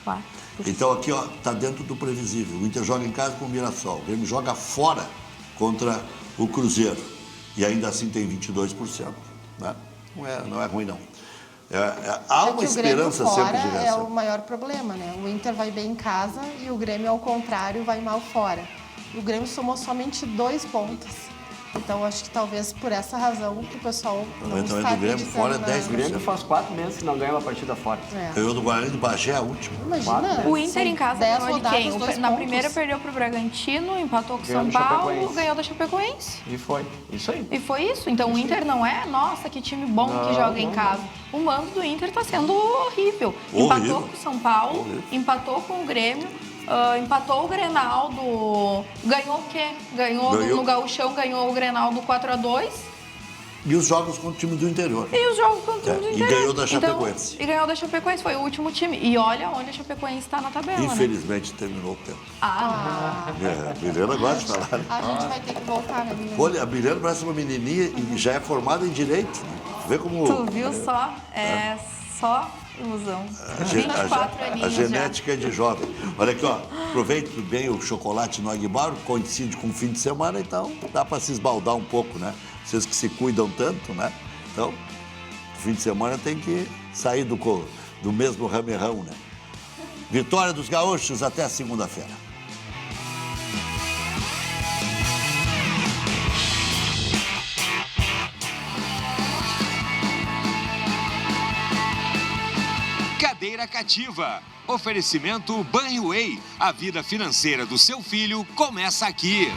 4%. Então aqui está dentro do previsível. O Inter joga em casa com o Mirassol. O Grêmio joga fora contra o Cruzeiro. E ainda assim tem 22%. Né? Não é ruim, não. Há uma esperança sempre de é reação. o maior problema, né? O Inter vai bem em casa e o Grêmio, ao contrário, vai mal fora. O Grêmio somou somente 2 pontos. Então, acho que talvez por essa razão que o pessoal não Também está do Grêmio fora é acreditando 10%. O Grêmio faz 4 meses que não ganha uma partida fora. Ganhou do Guarani de Bagé a última. Imagina. O Inter em casa 10 ganhou de quem? rodadas, 2 Na pontos. primeira perdeu pro Bragantino, empatou com o Ganhou São do Paulo, Chapecoense. ganhou da Chapecoense. E foi. Isso aí. E foi isso. Então o Inter não é, nossa, que time bom que joga em casa. O mando do Inter tá sendo horrível. Empatou com o São Paulo, empatou com o Grêmio, empatou o Grenal ganhou o quê? Ganhou. No Gauchão, ganhou o Grenal do 4-2. E os jogos contra o time do interior. E os jogos contra o time do interior. E ganhou da Chapecoense. Então, e ganhou da Chapecoense, foi o último time. E olha onde a Chapecoense está na tabela, Infelizmente terminou o tempo. Ah, A Milena gosta de falar. Né? A gente vai ter que voltar, né, Milena? Olha, a Milena parece uma menininha e já é formada em Direito. Né? Vê como... tu viu só? É só ilusão. 24 aninhos A genética é de jovem. Olha aqui, ó. Aproveite bem o chocolate no Aguibar, coincide com o fim de semana, então dá para se esbaldar um pouco, né? Vocês que se cuidam tanto, né? Então, no fim de semana tem que sair do mesmo ramerrão, né? Vitória dos Gaúchos até segunda-feira. Cadeira Cativa. Oferecimento Banriway. A vida financeira do seu filho começa aqui.